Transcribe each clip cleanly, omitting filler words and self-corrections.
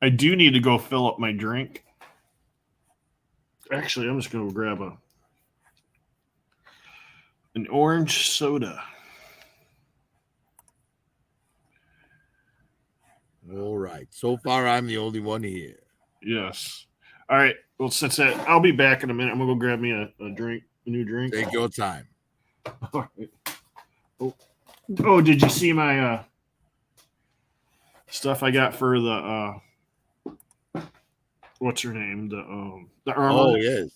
I do need to go fill up my drink. Actually, I'm just going to grab an orange soda. All right. So far, I'm the only one here. Yes. All right. Well, since that, I'll be back in a minute. I'm gonna go grab me a drink, a new drink. Take your time. All right. Oh, did you see my stuff I got for the what's her name? The Oh, armor. yes.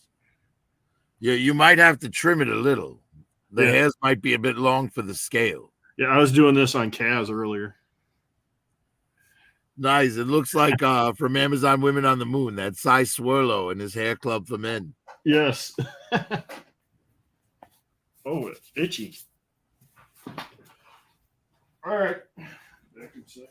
Yeah, you might have to trim it a little. The Yeah. hairs might be a bit long for the scale. Yeah, I was doing this on Kaz earlier. Nice. It looks like from Amazon Women on the Moon, that Cy Swirlo and his hair club for men. Yes. Oh, it's itchy. All right. Back in a sec.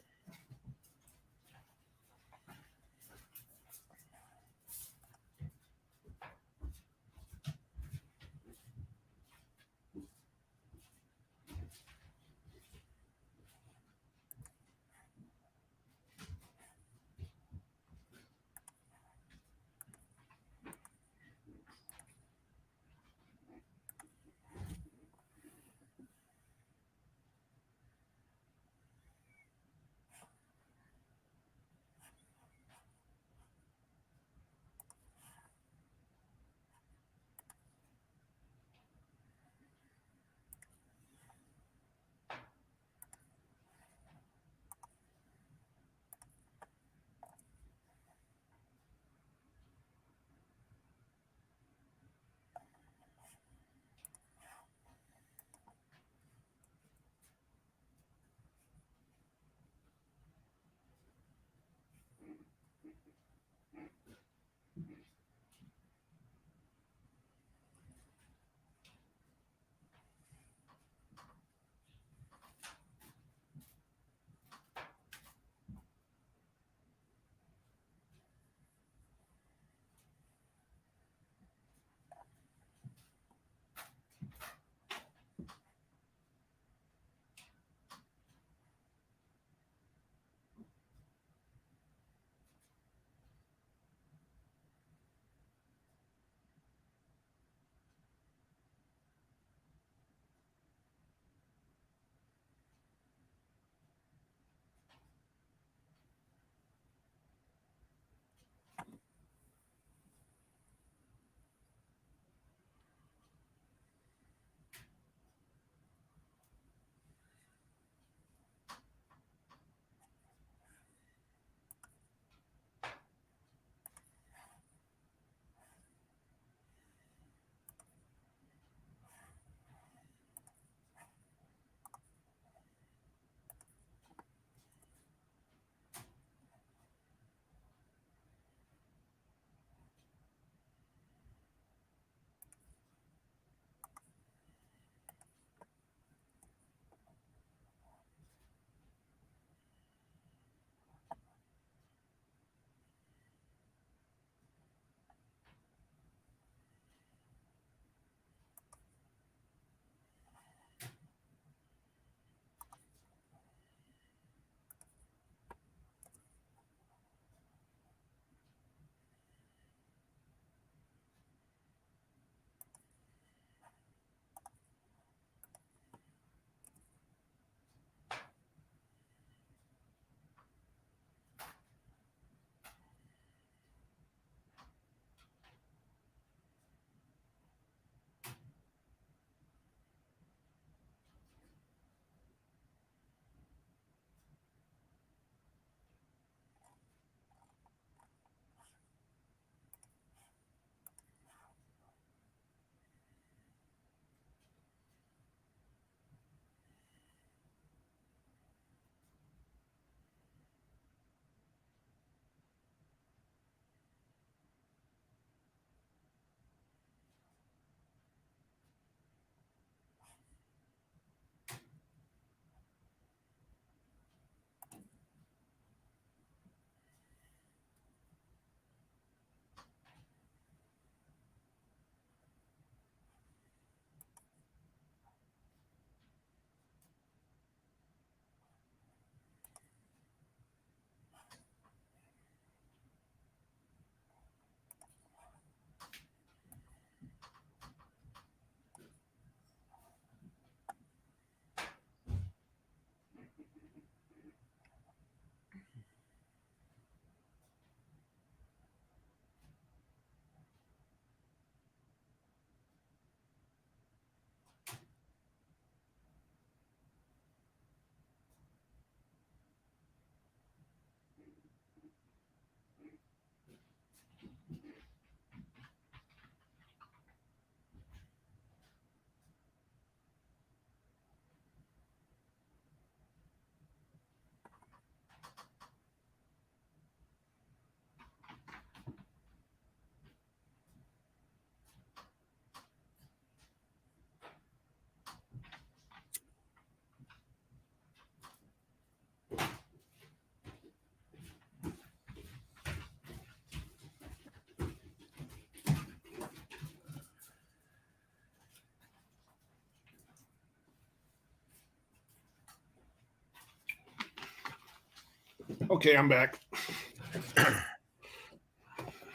Okay, I'm back.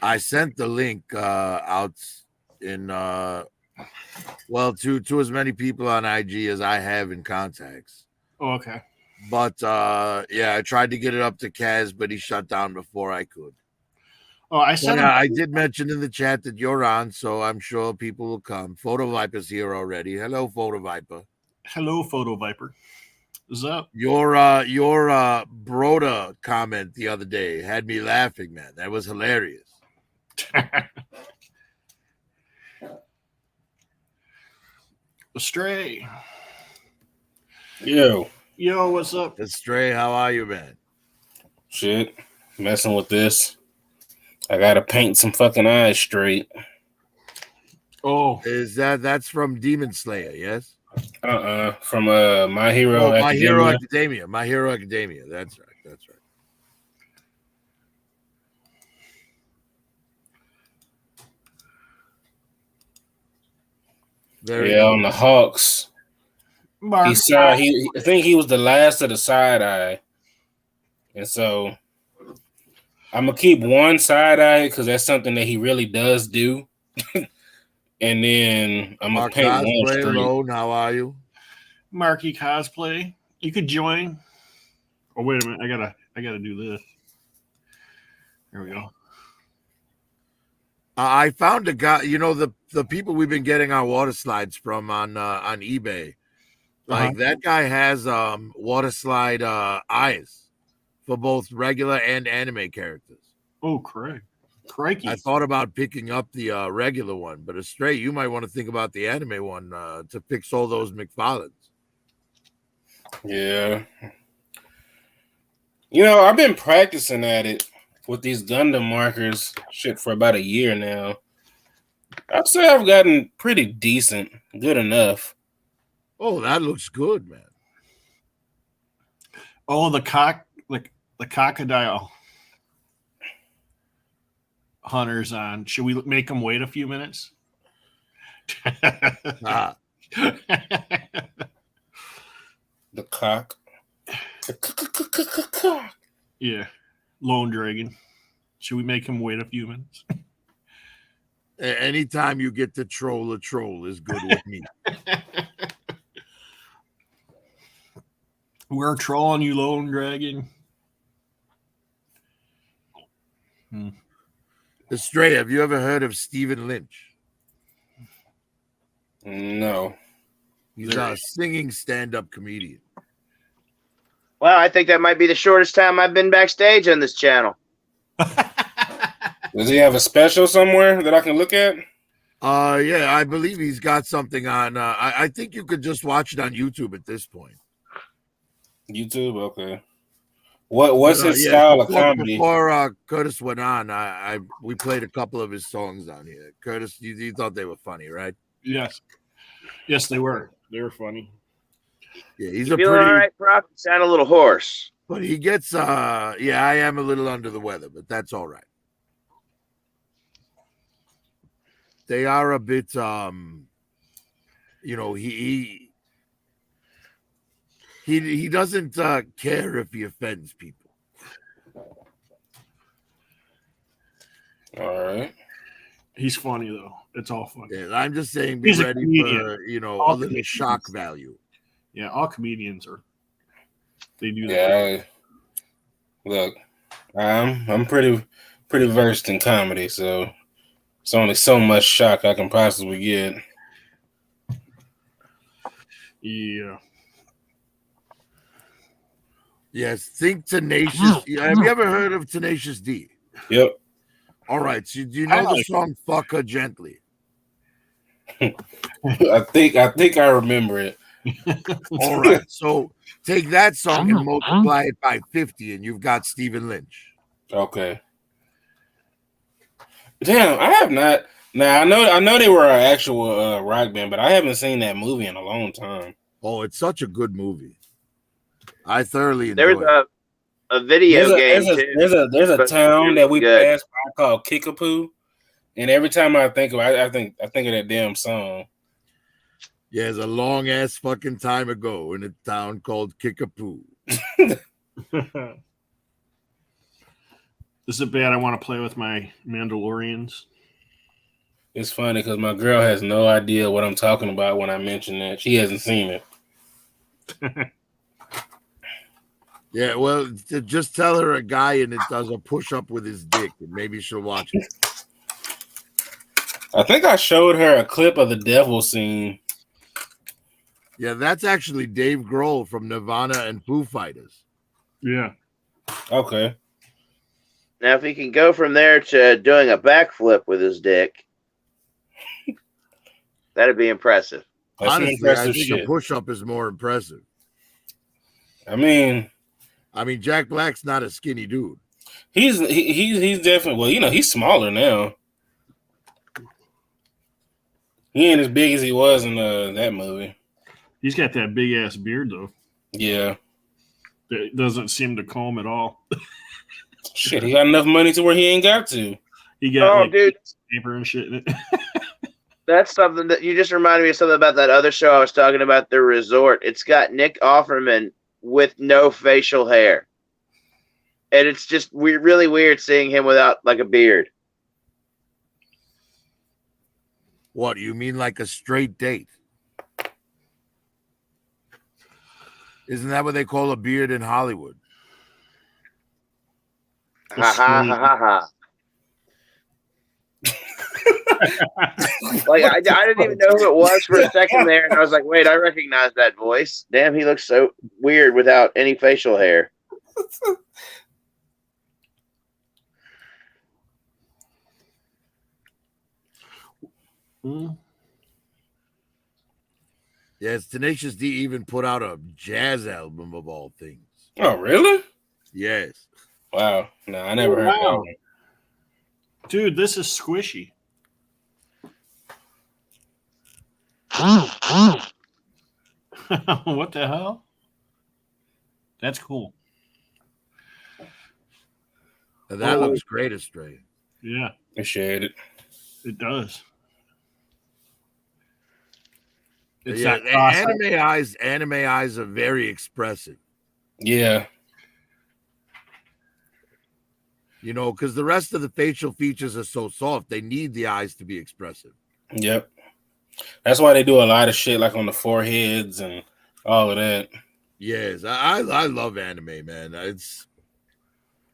I sent the link out in to as many people on IG as I have in contacts. Oh, okay. But yeah, I tried to get it up to Kaz, but he shut down before I could. Oh, I sent But him. I did mention in the chat that you're on, so I'm sure people will come. Photo Viper's here already. Hello, Photo Viper. Hello, Photo Viper. Is up? Your Broda comment the other day had me laughing, man. That was hilarious. Astray. Yo, What's up? Astray, how are you, man? shit, messing with this. I gotta paint some fucking eyes straight. Oh, Is that's from Demon Slayer, yes? From My Hero My Hero Academia. Academia. My Hero Academia. That's right. That's right. Very Yeah, good. on the Hawks. Mark. He saw I think he was the last of the side eye. And so I'm gonna keep one side eye because that's something that he really does do. And then I'm gonna Mark paint one Cosplay straight. Alone, how are you? Marky Cosplay. You could join. Oh, wait a minute. I gotta do this. There we go. I found a guy, the people we've been getting our water slides from on eBay. Like that guy has water slide eyes for both regular and anime characters. Oh, crikey. I thought about picking up the regular one, but Astray, you might want to think about the anime one to fix all those McFarlanes. Yeah. I've been practicing at it with these Gundam markers shit for about a year now. I'd say I've gotten pretty decent, good enough. Oh, that looks good, man. Oh, the crocodile hunters on. Should we make them wait a few minutes? Ah, The cock. Yeah. Lone Dragon. Should we make him wait a few minutes? anytime you get to troll a troll is good with me. We're trolling you, Lone Dragon. Astray, have you ever heard of Stephen Lynch? No. He's a singing stand-up comedian. Well, I think that might be the shortest time I've been backstage on this channel. Does he have a special somewhere that I can look at? Yeah, I believe he's got something on. I think you could just watch it on YouTube at this point. YouTube, okay. What's his style of comedy? Before Curtis went on, we played a couple of his songs on here. Curtis, you thought they were funny, right? Yes, they were. They were funny. Yeah, he's you feeling all right, Prof? You sound a little hoarse. But he gets. Yeah, I am a little under the weather, but that's all right. They are a bit. He doesn't care if he offends people. All right. He's funny though. It's all funny. Yeah, I'm just saying, be He's a ready comedian. for All a little comedians. shock value. Yeah, all comedians are. They do that. Yeah. Look, I'm pretty versed in comedy, so it's only so much shock I can possibly get. Yeah. Yes, think Tenacious. Have you ever heard of Tenacious D? Yep. All right. So do you know the song "Fuck Her Gently"? I think I remember it. All right. So take that song and multiply it by 50, and you've got Stephen Lynch. Okay. Damn, I have not. Now I know they were an actual rock band, but I haven't seen that movie in a long time. Oh, it's such a good movie. I thoroughly enjoyed it. There's a video game too. There's a town that we good. passed by called Kickapoo, and every time I think of it, I think of that damn song. Yeah, it's a long ass fucking time ago in a town called Kickapoo. Is it bad? I want to play with my Mandalorians. It's funny because my girl has no idea what I'm talking about when I mention that. She hasn't seen it. Yeah, well, just tell her a guy and it does a push up with his dick, and maybe she'll watch it. I think I showed her a clip of the devil scene. Yeah, that's actually Dave Grohl from Nirvana and Foo Fighters. Yeah. Okay. Now, if he can go from there to doing a backflip with his dick, that'd be impressive. That's some Honestly, I impressive think shit. a push up is more impressive. I mean, Jack Black's not a skinny dude. he's definitely, well, you know, he's smaller now. He ain't as big as he was in that movie. He's got that big ass beard though. Yeah. It doesn't seem to comb at all. Shit, he got enough money to where he ain't got to. He got Dude, paper and shit in it. that's something that you just reminded me of something about that other show I was talking about, The Resort. It's got Nick Offerman with no facial hair. And it's just really weird seeing him without like a beard. What, you mean like a straight date? Isn't that what they call a beard in Hollywood? Ha ha ha ha ha. Like I didn't even know who it was for a second there, and I was like, wait, I recognize that voice. Damn, he looks so weird without any facial hair. Yes, Tenacious D even put out a jazz album of all things. Oh, really? Yes. Wow. No, I never heard that Wow. one. Dude, this is squishy. What the hell? That's cool. And that looks great, Astray. Yeah, Appreciate it. it does. It's Yeah, not cross-eyed. anime eyes are very expressive. Yeah. You know, because the rest of the facial features are so soft, they need the eyes to be expressive. Yep. That's why they do a lot of shit like on the foreheads and all of that. Yes, I love anime, man. It's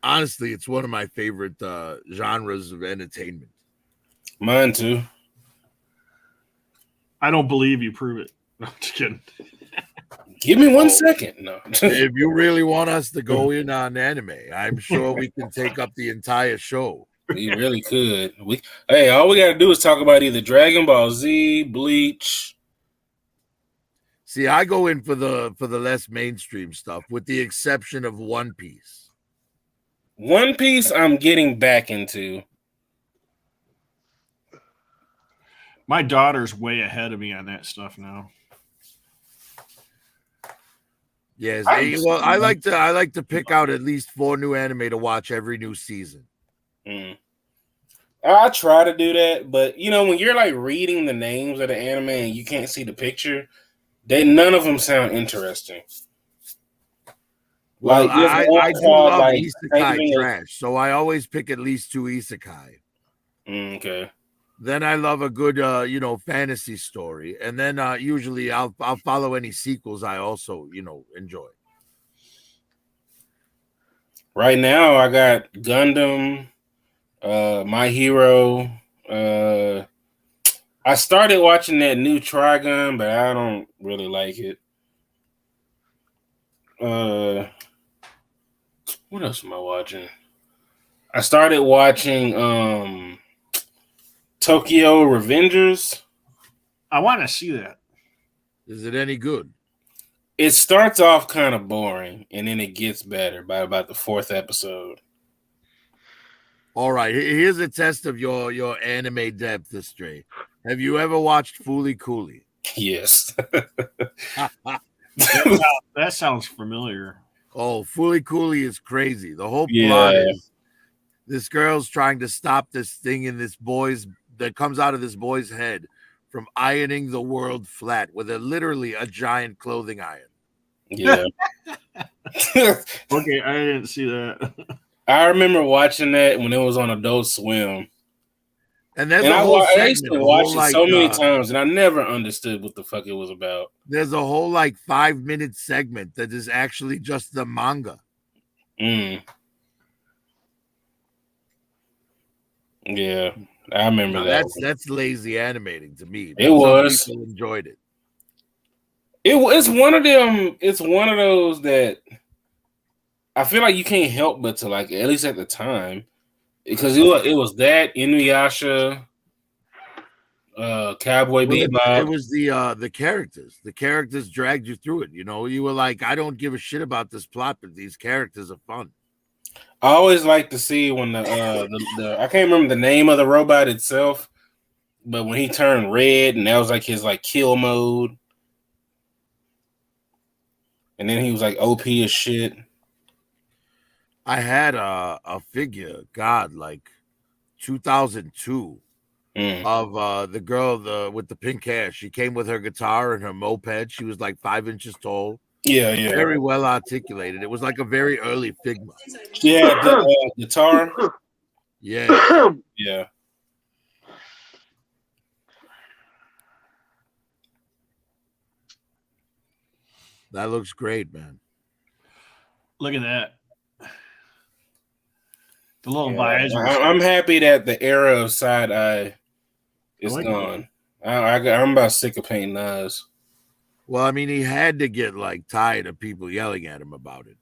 honestly, it's one of my favorite genres of entertainment. Mine too. I don't believe you. Prove it. No, I'm just kidding. Give me 1 second. No. If you really want us to go in on anime, I'm sure we can take up the entire show. We really could. All we gotta do is talk about either Dragon Ball Z, Bleach. See, I go in for the less mainstream stuff, with the exception of One Piece. One Piece I'm getting back into. My daughter's way ahead of me on that stuff now. Yes, I like to pick out at least 4 new anime to watch every new season. I try to do that, but you know, when you're like reading the names of the anime and you can't see the picture, none of them sound interesting. Well, Like, I do love like, isekai trash, so I always pick at least 2 isekai. Okay. Then I love a good, fantasy story, and then usually I'll follow any sequels I also, enjoy. Right now, I got Gundam, My Hero. I started watching that new Trigun, but I don't really like it. What else am I watching? I started watching Tokyo Revengers. I want to see that. Is it any good? It starts off kind of boring, and then it gets better by about the 4th episode. All right, here's a test of your anime depth, Astray. Have you ever watched Fooly Cooly? Yes. That sounds familiar. Oh, Fooly Cooly is crazy. The whole plot is this girl's trying to stop this thing in this boy's that comes out of this boy's head from ironing the world flat with literally a giant clothing iron. Yeah. Okay, I didn't see that. I remember watching that when it was on Adult Swim. And there's And a whole I used segment, to a watch whole it like so many times, and I never understood what the fuck it was about. there's a whole like 5-minute segment that is actually just the manga. Mm. Yeah, I remember Now, that. that's lazy animating to me. It But was. some people enjoyed it. It's one of them. It's one of those that I feel like you can't help but to like, at least at the time, because it was that Inuyasha, Cowboy Well, Bebop. it was the characters. The characters dragged you through it. You know, you were like, I don't give a shit about this plot, but these characters are fun. I always like to see when the I can't remember the name of the robot itself, but when he turned red and that was like his like kill mode, and then he was like OP as shit. I had a figure, God, like 2002 of the girl with the pink hair. She came with her guitar and her moped. She was like 5 inches tall. Yeah. Very well articulated. It was like a very early Figma. Yeah, the guitar. Yeah. Yeah. That looks great, man. Look at that. The little visor. I'm happy that the era of side eye is like gone. I'm about sick of painting eyes. Well, I mean, he had to get like tired of people yelling at him about it.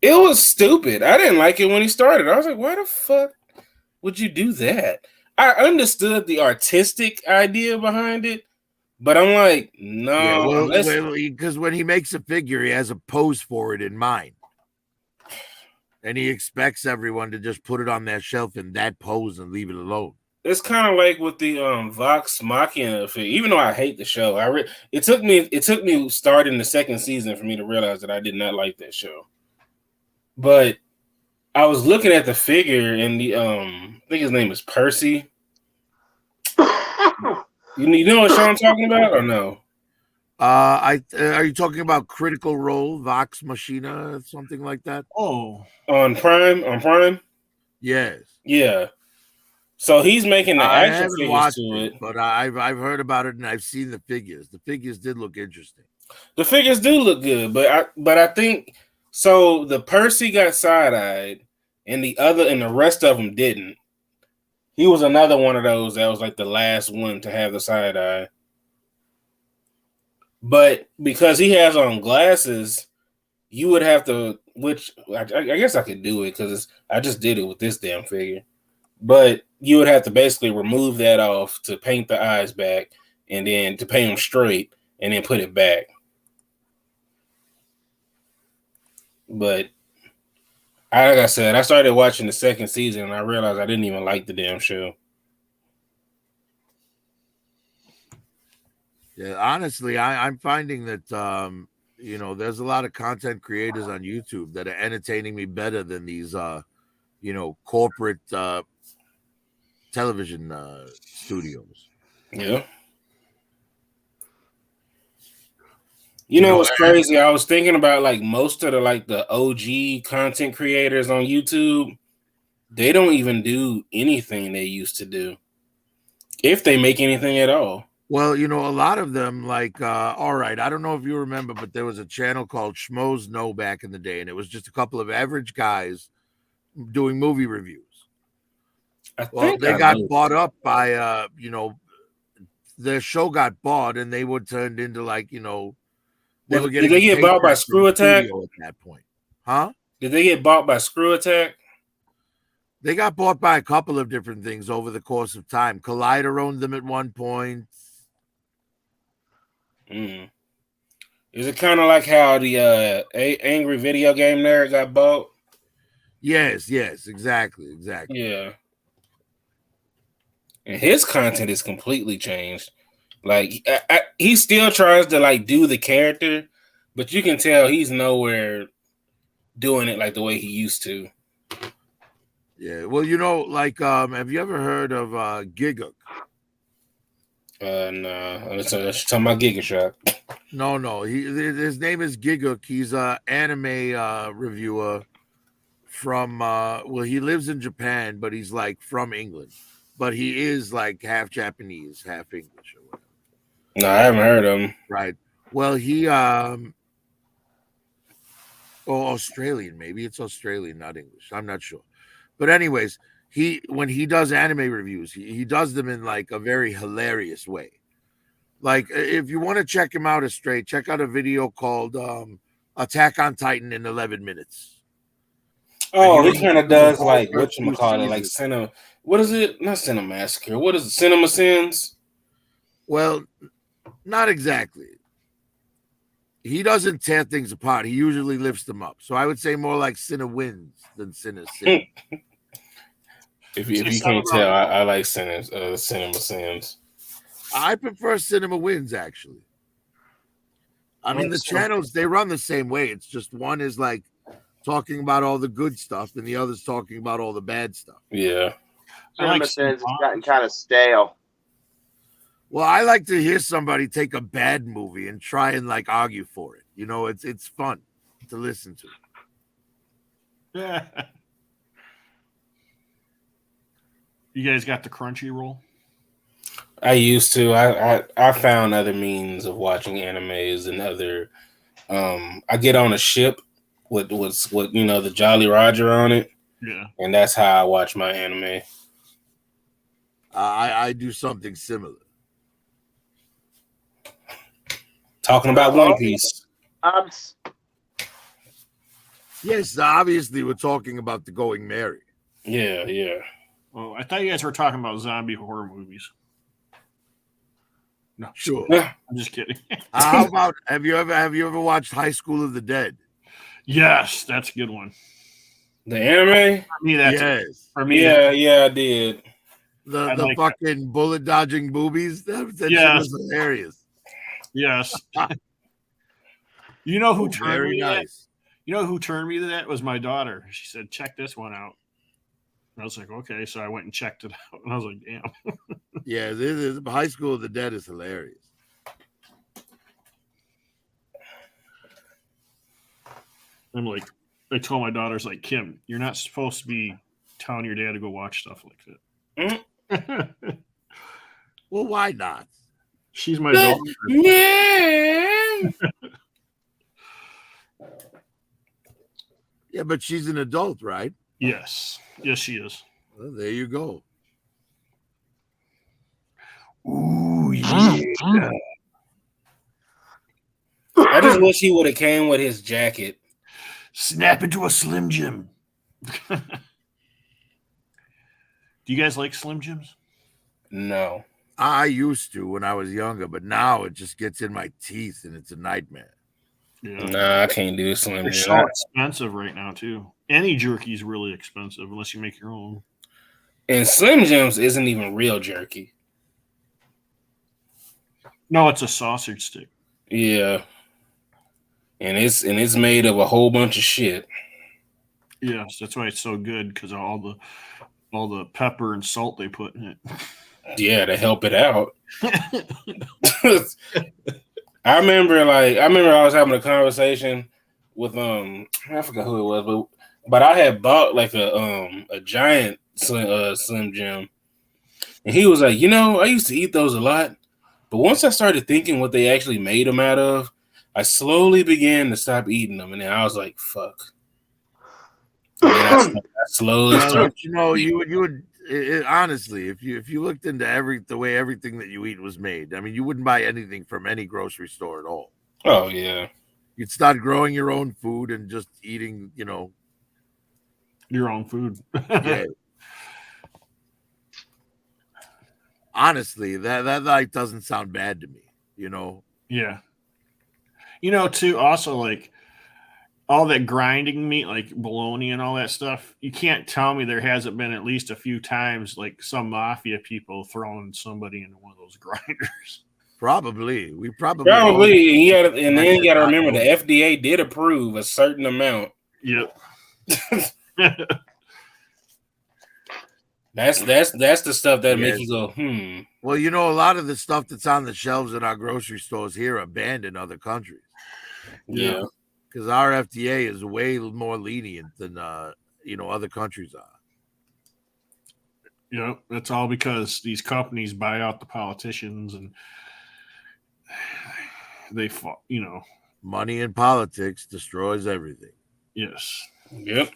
It was stupid. I didn't like it when he started. I was like, why the fuck would you do that? I understood the artistic idea behind it, but I'm like, no. Because when he makes a figure, he has a pose for it in mind. And he expects everyone to just put it on their shelf in that pose and leave it alone. It's kind of like with the Vox Machina figure. Even though I hate the show, it took me starting the second season for me to realize that I did not like that show. But I was looking at the figure and the I think his name is Percy. You know what show I'm talking about or no? Are you talking about Critical Role, Vox Machina, something like that? Oh, on Prime. Yes. Yeah. So he's making the action figures to it, but I've heard about it and I've seen the figures. The figures did look interesting. The figures do look good, but I think so. The Percy got side-eyed, and the rest of them didn't. He was another one of those that was like the last one to have the side eye. But because he has on glasses, you would have to, which I guess I could do it because I just did it with this damn figure. But you would have to basically remove that off to paint the eyes back and then to paint them straight and then put it back. But like I said, I started watching the second season and I realized I didn't even like the damn show. Yeah, honestly, I'm finding that there's a lot of content creators on YouTube that are entertaining me better than these corporate television studios. Yeah. You know what's crazy? I was thinking about like most of the OG content creators on YouTube, they don't even do anything they used to do. If they make anything at all. Well, a lot of them, all right, I don't know if you remember, but there was a channel called Schmoes Know back in the day, and it was just a couple of average guys doing movie reviews. They got bought up by, their show got bought, and they were turned into they were getting. Did they get bought by Screw Attack at that point? Huh? Did they get bought by Screw Attack? They got bought by a couple of different things over the course of time. Collider owned them at one point. Is it kind of like how the Angry Video Game Nerd got bought? Yes, exactly. Yeah. And his content is completely changed. Like he still tries to do the character, but you can tell he's nowhere doing it like the way he used to. Yeah, well, have you ever heard of Giga? No, that's talking about Giga Shock. No, his name is Giga. He's an anime reviewer from well, he lives in Japan, but he's like from England. But he is like half Japanese, half English or whatever. No, I haven't heard of him. Right. Well, he Australian, maybe it's Australian, not English. I'm not sure. But anyways, when he does anime reviews, he does them in like a very hilarious way. Like if you want to check him out straight, check out a video called Attack on Titan in 11 minutes. Oh, he kind of does like whatchamacallit, like Cinema. What is it? Not Cinemassacre. What is it? Cinema Sins? Well, not exactly. He doesn't tear things apart. He usually lifts them up. So I would say more like Cinna wins than Cinna Sin. If you can't tell, I like Cinema Sins. I prefer Cinema Wins, actually. I mean, the channels, they run the same way. It's just one is like talking about all the good stuff and the other's talking about all the bad stuff. Yeah. Cinema Sins has gotten kind of stale. Well, I like to hear somebody take a bad movie and try and like argue for it. You know, it's fun to listen to. Yeah. You guys got the Crunchyroll? I used to. I found other means of watching animes and other. I get on a ship with the Jolly Roger on it. Yeah, and that's how I watch my anime. I do something similar. Talking about One Piece. Yes, obviously we're talking about the Going Merry. Yeah. Oh, I thought you guys were talking about zombie horror movies. No, Sure. I'm just kidding. How about have you ever watched High School of the Dead? Yes, that's a good one. The anime? For me, that's Yes. for me. Yeah, I did. The like fucking bullet dodging boobies. That shit Yes. was hilarious. Yes. You know who turned Very me to that? nice. You know who turned me to that was my daughter. She said, "Check this one out." And I was like, "Okay." So I went and checked it out, and I was like, "Damn." Yeah, this High School of the Dead is hilarious. I'm like, I told my daughters, like, Kim, you're not supposed to be telling your dad to go watch stuff like that. Well, why not? She's my daughter. Yeah. Yeah, but she's an adult, right? Yes, she is. Well, there you go. Ooh, yeah. I just wish he would have came with his jacket. Snap into a Slim Jim. Do you guys like Slim Jims? No. I used to when I was younger, but now it just gets in my teeth and it's a nightmare. Yeah. Nah, I can't do Slim They're Jim. so expensive right now, too. Any jerky is really expensive unless you make your own. And Slim Jims isn't even real jerky. No, it's a sausage stick. Yeah. And it's made of a whole bunch of shit. Yes, that's why it's so good because of all the pepper and salt they put in it. Yeah, to help it out. I remember I was having a conversation with I forgot who it was, but I had bought like a giant Slim Jim, and he was like, I used to eat those a lot, but once I started thinking what they actually made them out of, I slowly began to stop eating them, and then I was like, fuck. And then I slowly started. You would honestly, if you looked into the way everything that you eat was made, I mean, you wouldn't buy anything from any grocery store at all. Oh yeah, you'd start growing your own food and just eating, your own food. Yeah. Honestly, that like doesn't sound bad to me. Yeah. Too. Also, like all that grinding meat, like bologna and all that stuff, you can't tell me there hasn't been at least a few times like some mafia people throwing somebody into one of those grinders. Probably. And then you got to remember the FDA did approve a certain amount. Yep. That's the stuff that makes you go, Well, a lot of the stuff that's on the shelves in our grocery stores here are banned in other countries. Yeah. Because our FDA is way more lenient than other countries are. You know, that's all because these companies buy out the politicians and they fought, Money in politics destroys everything. yes. Yep.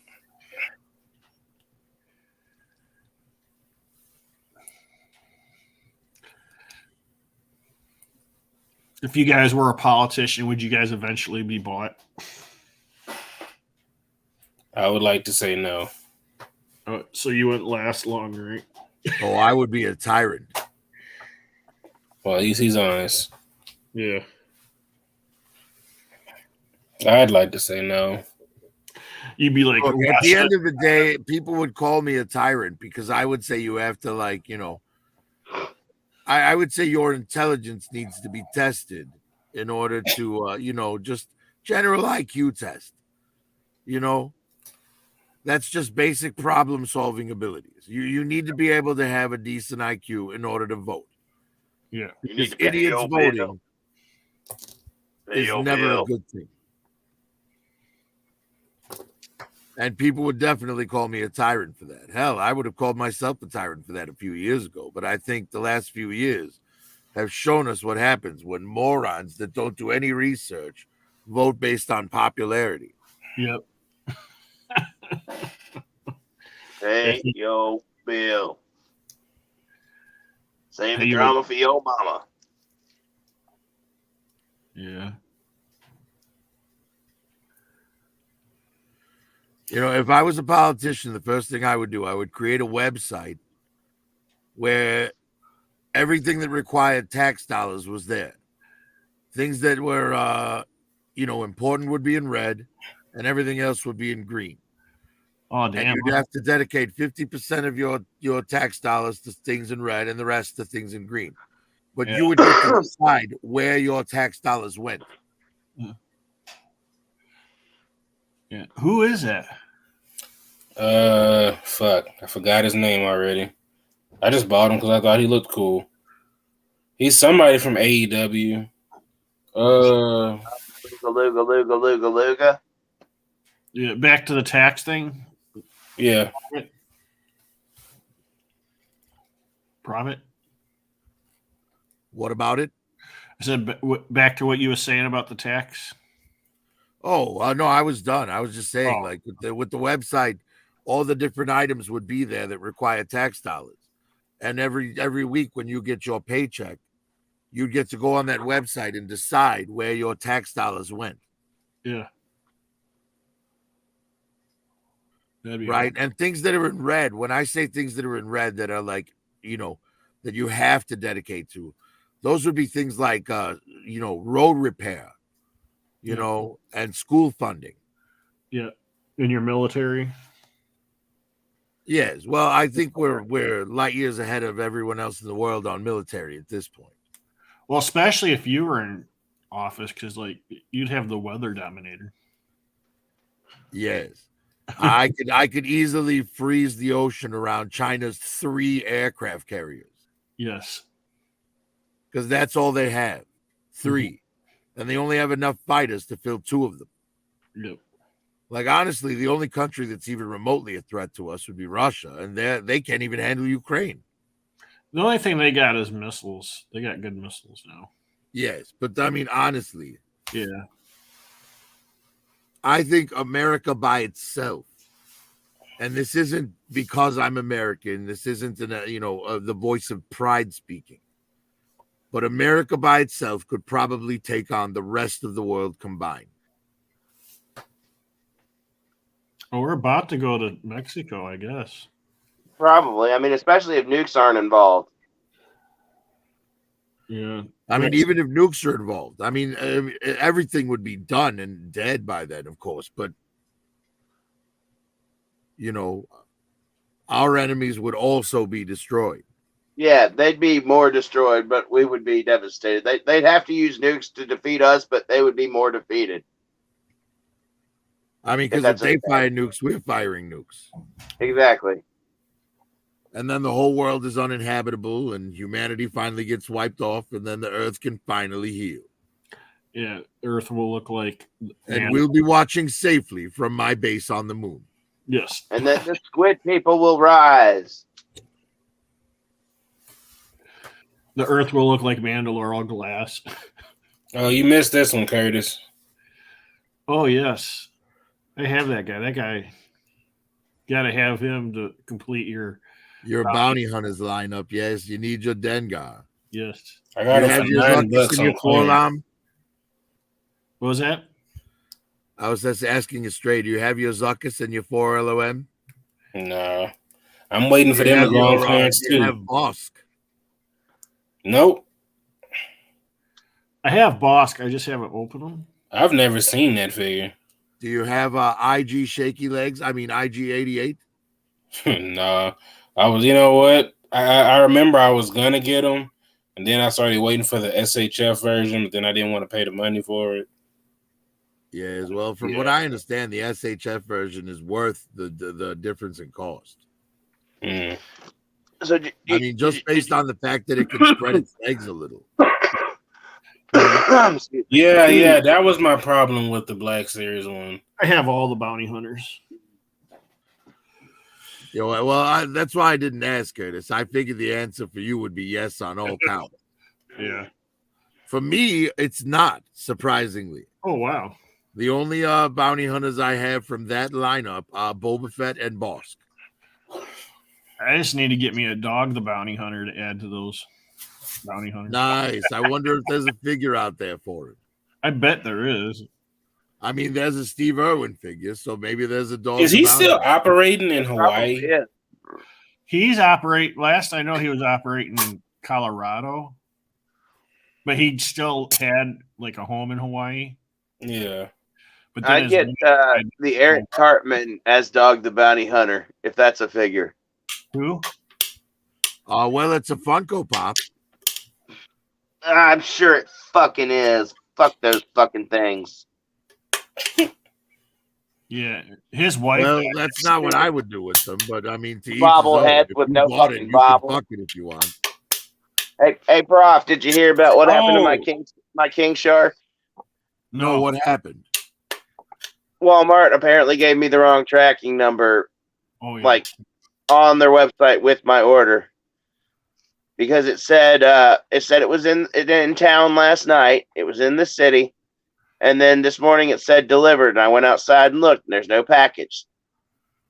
If you guys were a politician, would you guys eventually be bought? I would like to say no. So you wouldn't last long, right? Oh, I would be a tyrant. Well, at least he's honest. Yeah. I'd like to say no. You'd be like, Look, at the end of the day, people would call me a tyrant because I would say you have to, I would say your intelligence needs to be tested in order to, just general IQ test. That's just basic problem solving abilities. You need to be able to have a decent IQ in order to vote. yeah. Because idiots voting is never a good thing. And people would definitely call me a tyrant for that. Hell, I would have called myself a tyrant for that a few years ago. But I think the last few years have shown us what happens when morons that don't do any research vote based on popularity. Yep. Hey, yo, Bill. Save the Hey, drama for your mama. Yeah. If I was a politician, the first thing I would do, I would create a website where everything that required tax dollars was there. Things that were, important would be in red, and everything else would be in green. Oh, damn. And you'd have to dedicate 50% of your tax dollars to things in red and the rest to things in green. But you would get to decide where your tax dollars went. Yeah. Who is that? Fuck. I forgot his name already. I just bought him because I thought he looked cool. He's somebody from AEW. Luga. Yeah. Back to the tax thing. Yeah. Profit. What about it? I said back to what you were saying about the tax. Oh, no, I was done. I was just saying, with the website, all the different items would be there that require tax dollars. And every week when you get your paycheck, you'd get to go on that website and decide where your tax dollars went. Yeah. Right. And things that are in red, when I say things that are in red that are that you have to dedicate to, those would be things like, road repair, and school funding. Yeah. In your military. Yes. Well, I think we're light years ahead of everyone else in the world on military at this point. Well, especially if you were in office, because you'd have the weather dominator. Yes. I could easily freeze the ocean around China's 3 aircraft carriers. Yes. Because that's all they have. 3. Mm-hmm. And they only have enough fighters to fill 2 of them. Yep. Honestly, the only country that's even remotely a threat to us would be Russia, and they can't even handle Ukraine. The only thing they got is missiles. They got good missiles now. Yes, but I mean, honestly. Yeah. I think America by itself, and this isn't because I'm American, this isn't the voice of pride speaking, but America by itself could probably take on the rest of the world combined. Oh, we're about to go to Mexico, I guess. Probably. I mean, especially if nukes aren't involved. Yeah. I mean, even if nukes are involved, I mean, everything would be done and dead by then, of course. But, our enemies would also be destroyed. Yeah, they'd be more destroyed, but we would be devastated. They'd have to use nukes to defeat us, but they would be more defeated. I mean, because if they fire nukes, we're firing nukes. Exactly. And then the whole world is uninhabitable and humanity finally gets wiped off and then the earth can finally heal. Yeah, Earth will look like... And we'll be watching safely from my base on the moon. Yes. And then the squid people will rise. The Earth will look like Mandalore all glass. Oh, you missed this one, Curtis. Oh yes, I have that guy. That guy, got to have him to complete your bounty hunters lineup. Yes, you need your Dengar. yes. I got You it have for your $9 Zuckus and your on clearance. Forlam. What was that? I was just asking you straight. Do you have your Zuckus and your 4 LOM? Nah, I'm waiting for You them to have go on your, clearance you have too. Bosk. Nope, I have Bosk. I just haven't opened them. I've never seen that figure. Do you have IG Shaky Legs? I mean IG 88. Nah, I was. You know what? I remember I was gonna get them, and then I started waiting for the SHF version, but then I didn't want to pay the money for it. Yeah, as well. From what I understand, the SHF version is worth the difference in cost. Mm. So I mean, just based on the fact that it can spread its legs a little. Yeah, that was my problem with the Black Series one. I have all the bounty hunters. You know, well, that's why I didn't ask, Curtis. I figured the answer for you would be yes on all counts. Yeah. For me, it's not, surprisingly. Oh wow. The only bounty hunters I have from that lineup are Boba Fett and Bosk. I just need to get me a Dog the Bounty Hunter to add to those bounty hunters. Nice. I wonder if there's a figure out there for it. I bet there is. I mean, there's a Steve Irwin figure, so maybe there's a Dog. Is he the Bounty still Hunter. operating in Hawaii? Yeah. He's last I know he was operating in Colorado. But he still had like a home in Hawaii. Yeah. But then I his get wife the Eric Cartman as Dog the Bounty Hunter, if that's a figure. who? Well, it's a Funko Pop. I'm sure it fucking is. Fuck those fucking things. Yeah, his wife. Well, that's not what I would do with them, but I mean, to each his Bobblehead own. If with you no bought it, fucking you bobble. can fuck it if you want. Hey, Prof, did you hear about what happened to Oh. my King Shark? No, what happened? Walmart apparently gave me the wrong tracking number, Oh yeah. like on their website with my order, because it said it was in town last night. It was in the city, and then this morning it said delivered. And I went outside and looked, and there's no package.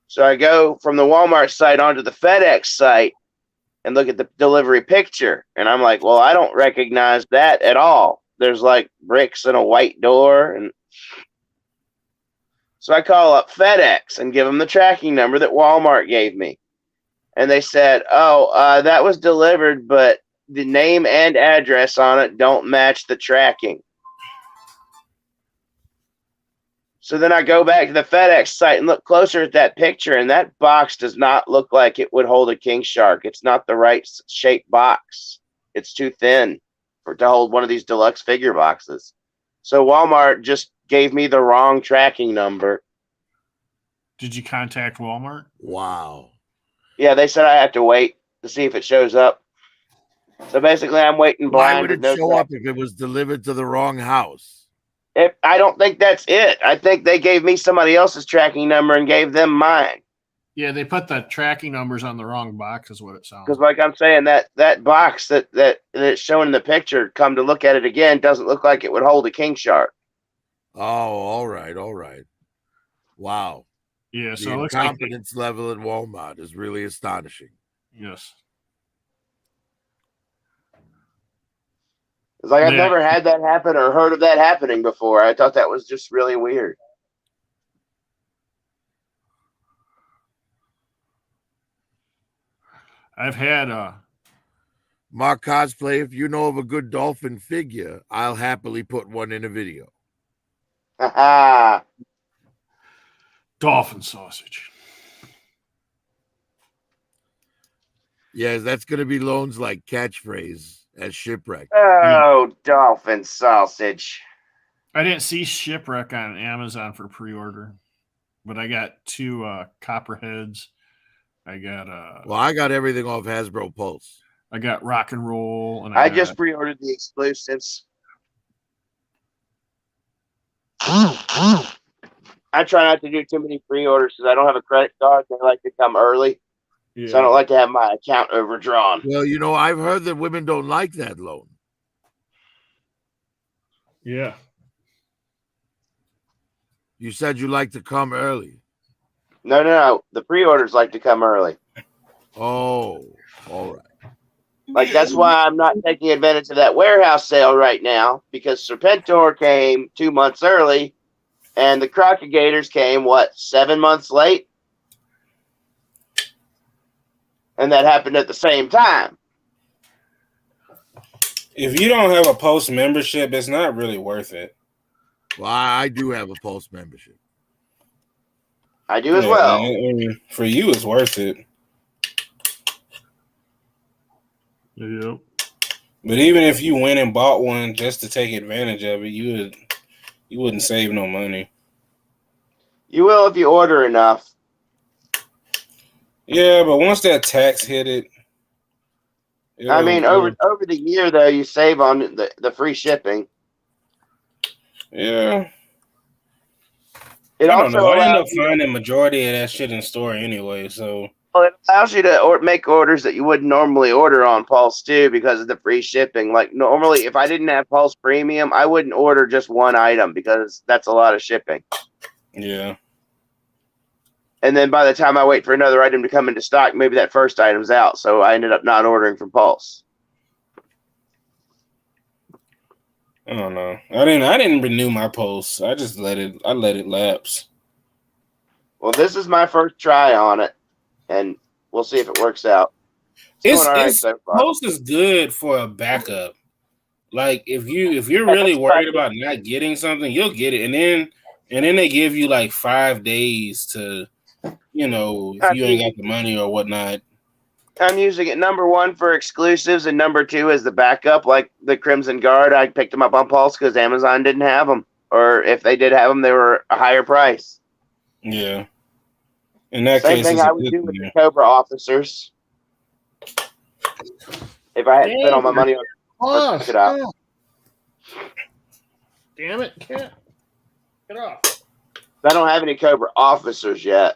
So I go from the Walmart site onto the FedEx site and look at the delivery picture, and I'm like, well, I don't recognize that at all. There's like bricks and a white door, and so I call up FedEx and give them the tracking number that Walmart gave me. And they said, that was delivered, but the name and address on it don't match the tracking. So then I go back to the FedEx site and look closer at that picture, and that box does not look like it would hold a king shark. It's not the right shaped box. It's too thin to hold one of these deluxe figure boxes. So Walmart just gave me the wrong tracking number. Did you contact Walmart? Wow. Yeah, they said I have to wait to see if it shows up. So basically, I'm waiting Why blind. would it with no show up tracking. if it was delivered to the wrong house? I don't think that's it. I think they gave me somebody else's tracking number and gave them mine. Yeah, they put the tracking numbers on the wrong box, is what it sounds. Because, like I'm saying, that box that's shown in the picture, come to look at it again, doesn't look like it would hold a king shark. Oh, all right. Wow. Yeah, so The it looks like incompetence level at Walmart is really astonishing. yes. It's like I've Yeah. never had that happen or heard of that happening before. I thought that was just really weird. I've had Mark Cosplay, if you know of a good dolphin figure, I'll happily put one in a video. Haha. dolphin sausage. Yes, that's going to be Lone's like catchphrase at Shipwreck. Oh, dolphin sausage. I didn't see Shipwreck on Amazon for pre-order, but I got 2 copperheads. I got Well, I got everything off Hasbro Pulse. I got rock and roll, and I got, just pre-ordered the exclusives. I try not to do too many pre-orders because I don't have a credit card. They like to come early, Yeah. so I don't like to have my account overdrawn. Well, I've heard that women don't like that loan. Yeah. You said you like to come early. No. The pre-orders like to come early. Oh, all right. Like, that's why I'm not taking advantage of that warehouse sale right now, because Serpentor came 2 months early, and the Crocodigators came, 7 months late? And that happened at the same time. If you don't have a Post membership, it's not really worth it. Well, I do have a Post membership. I do as well. For you, it's worth it. Yep. But even if you went and bought one just to take advantage of it, you wouldn't save no money. You will if you order enough. Yeah, but once that tax hit it, I mean, over the year though, you save on the free shipping. Yeah. It I don't also know. I end up allows you, finding majority of that shit in store anyway. So it allows you to make orders that you wouldn't normally order on Pulse too, because of the free shipping. Like, normally, if I didn't have Pulse Premium, I wouldn't order just one item because that's a lot of shipping. yeah. And then by the time I wait for another item to come into stock, maybe that first item's out. So I ended up not ordering from Pulse. I don't know. I didn't renew my Pulse. I just let it lapse. Well, this is my first try on it, and we'll see if it works out. It's going all right so far. Pulse is good for a backup. Like, if you're really worried about not getting something, you'll get it, and then they give you like 5 days to, if you ain't got the money or whatnot. I'm using it number one for exclusives and number two as the backup. Like the Crimson Guard, I picked them up on Pulse because Amazon didn't have them, or if they did have them, they were a higher price. Yeah. In that Same case, thing I would do with the Cobra officers. If I hadn't spent all my money on it out. Damn it, cat. Get off. I don't have any Cobra officers yet.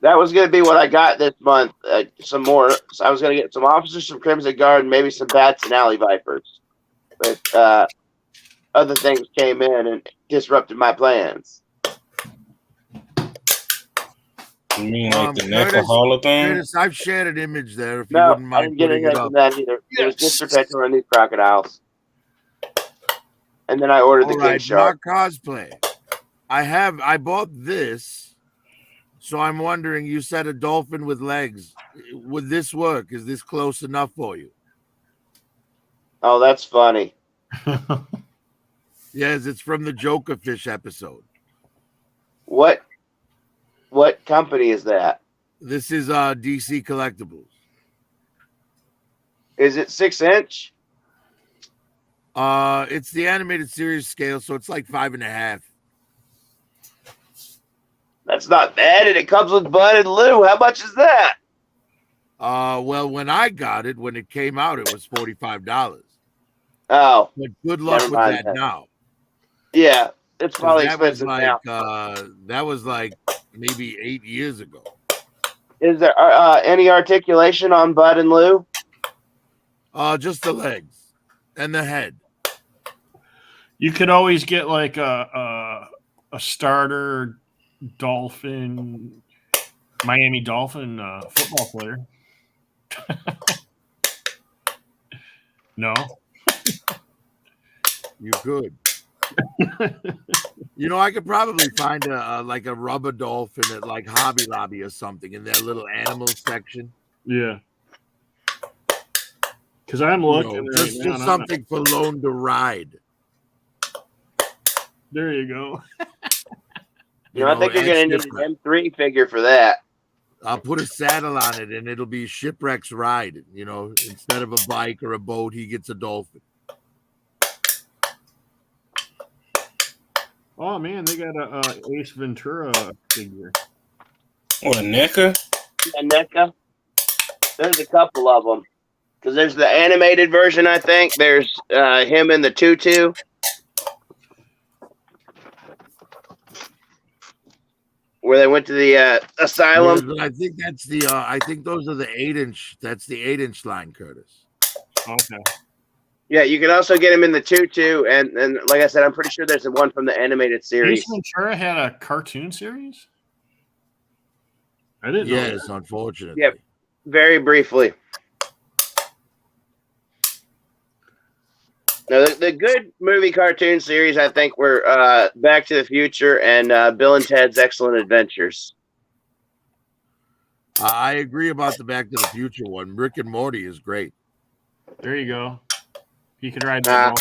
That was going to be what I got this month. Some more. So I was going to get some officers, some Crimson Guard, and maybe some Bats and Alley Vipers. But other things came in and disrupted my plans. You mean like the NECA Holothon? Curtis, I've shared an image there. If you No, wouldn't I mind didn't get putting anything it up. from that either. It was just Serpentor and these crocodiles. And then I ordered the King Shark. Mark Cosplay. I bought this, so I'm wondering, you said a dolphin with legs. Would this work? Is this close enough for you? Oh, that's funny. Yes, it's from the Joker Fish episode. What company is that? This is DC Collectibles. Is it 6-inch? It's the animated series scale, so it's like 5.5. That's not bad, and it comes with Bud and Lou. How much is that? Well, when I got it, when it came out, it was $45. Oh, But good luck Never with mind that that. now. Yeah, it's probably That was expensive like now. that was like maybe 8 years ago. Is there any articulation on Bud and Lou? Just the legs and the head. You could always get like a starter Dolphin, Miami Dolphin football player. No, You could. I could probably find a rubber dolphin at like Hobby Lobby or something in their little animal section. yeah. Because I'm looking right just now, and I'm something for loan to ride. there you go. I think you're going to need an M3 figure for that. I'll put a saddle on it, and it'll be Shipwreck's ride. Instead of a bike or a boat, he gets a dolphin. Oh man, they got a Ace Ventura figure. What, a NECA? And NECA. There's a couple of them. Because there's the animated version, I think. There's him in the tutu. where they went to the asylum. I think that's the. I think those are the 8-inch. That's the 8-inch line, Curtis. Okay. Yeah, you can also get him in the tutu, and like I said, I'm pretty sure there's one from the animated series. Ace Ventura had a cartoon series? I didn't know. Yes, unfortunately. Yep. Very briefly. No, the good movie cartoon series, I think, were Back to the Future and Bill and Ted's Excellent Adventures. I agree about the Back to the Future one. Rick and Morty is great. There you go. He could ride that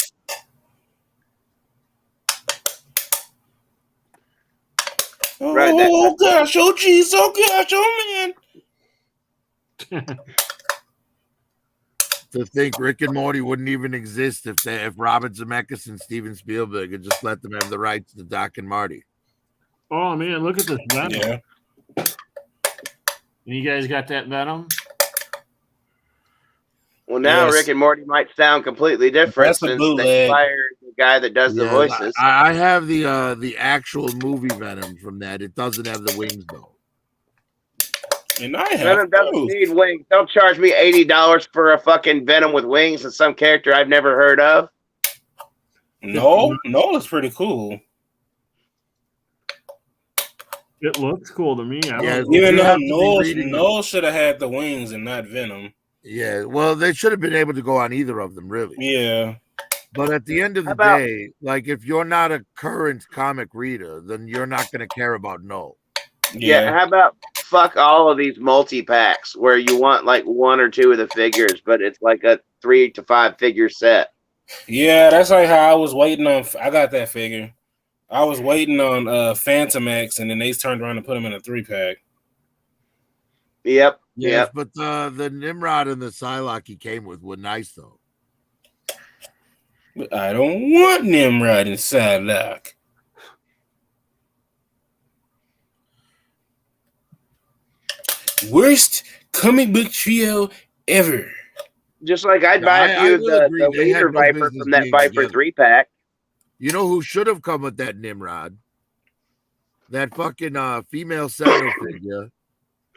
Oh Right, gosh, oh geez, oh gosh, oh man. To think Rick and Morty wouldn't even exist if Robert Zemeckis and Steven Spielberg had just let them have the rights to Doc and Marty. Oh man, look at this Venom. Yeah. And you guys got that Venom? Well, now Yes. Rick and Morty might sound completely different That's a since bootleg. they fired the guy that does the voices. I have the actual movie Venom from that. It doesn't have the wings though. And I have Venom doesn't both. need wings. Don't charge me $80 for a fucking Venom with wings and some character I've never heard of. No, it's pretty cool. It looks cool to me. I don't Yeah, know. Even You though have to be reading Noel should have had the wings and not Venom. Yeah, well, they should have been able to go on either of them, really. Yeah. But at the end of the How about- day, like if you're not a current comic reader, then you're not going to care about Noel. Yeah, how about fuck all of these multi-packs where you want like one or two of the figures, but it's like a 3 to 5 figure set. Yeah, that's like how I was waiting on. I got that figure. I was waiting on Phantom X, and then they turned around and put them in a 3-pack. Yep. Yes, Yep. but the Nimrod and the Psylocke he came with were nice though. But I don't want Nimrod and Psylocke. Worst comic book trio ever. Just like I'd Yeah, buy I a few of will agree. the They had Leader no Viper business from that being Viper together. 3-pack. You know who should have come with that Nimrod? That fucking female Sentinel figure,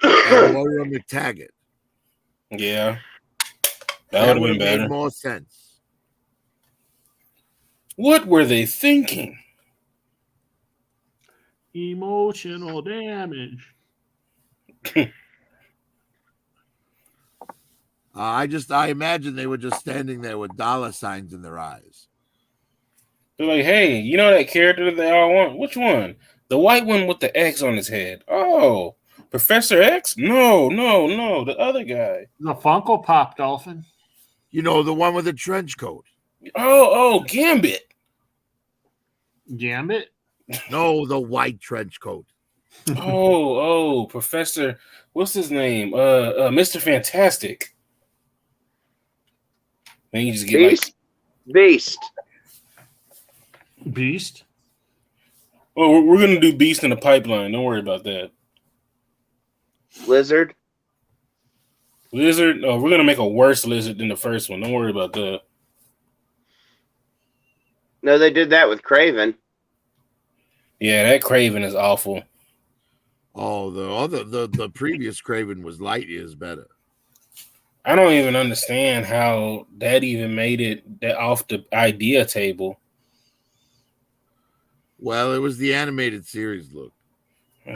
Moira McTaggart. Yeah. That would have been would've made better. more sense. What were they thinking? Emotional damage. I imagine they were just standing there with dollar signs in their eyes. They're like, hey, you know that character that they all want? Which one? The white one with the X on his head. Oh, Professor X? No, the other guy. The Funko Pop Dolphin. You know, the one with the trench coat. Oh, Gambit. Gambit. No, the white trench coat. Oh, Professor, what's his name? Mr. Fantastic. Then you just get Beast. Beast. oh, we're gonna do Beast in the pipeline. Don't worry about that. Lizard. Lizard. Oh, we're gonna make a worse lizard than the first one. Don't worry about that. No, they did that with Craven. Yeah, that Craven is awful. Oh, the previous Craven was light years better. I don't even understand how that even made it that off the idea table. Well, it was the animated series look.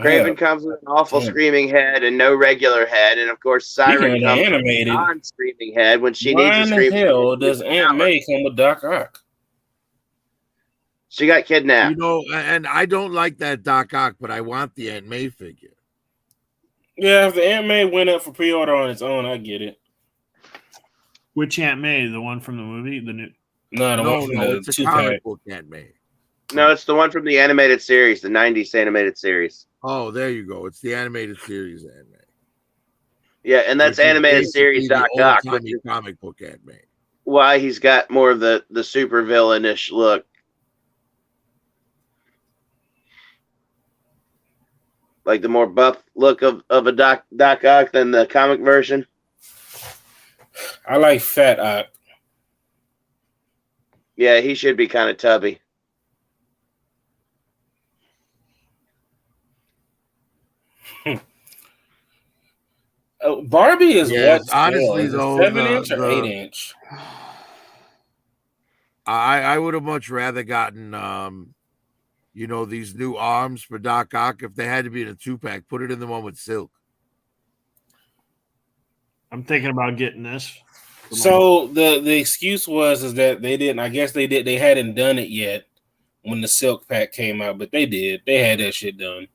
Craven comes with an awful screaming head and no regular head, and of course Siren Speaking of comes with animated, a non-screaming head when she why needs a in the screaming hell head. does Aunt May come with Doc Ock? She got kidnapped. You know, and I don't like that Doc Ock, but I want the Aunt May figure. Yeah, if the Aunt May went up for pre-order on its own, I get it. Which Aunt May? The one from the movie? The new. No, the one No, from no, the it's a 2-pack. comic book Aunt May. No, it's the one from the animated series, the 90s animated series. Oh, there you go. It's the animated series Aunt May. Yeah, and that's Which is animated basically series the Doc Ock, which old-timey is comic book Aunt May. why he's got more of the super villainish look. Like the more buff look of a Doc Ock than the comic version. I like Fat Ock. Yeah, he should be kind of tubby. Barbie is Yes, what scale? honestly, Is it though, 7-inch or 8-inch? I would have much rather gotten these new arms for Doc Ock. If they had to be in a 2-pack, put it in the one with silk. I'm thinking about getting this. So the excuse is that they didn't. I guess they did. They hadn't done it yet when the silk pack came out, but they did. They had that shit done.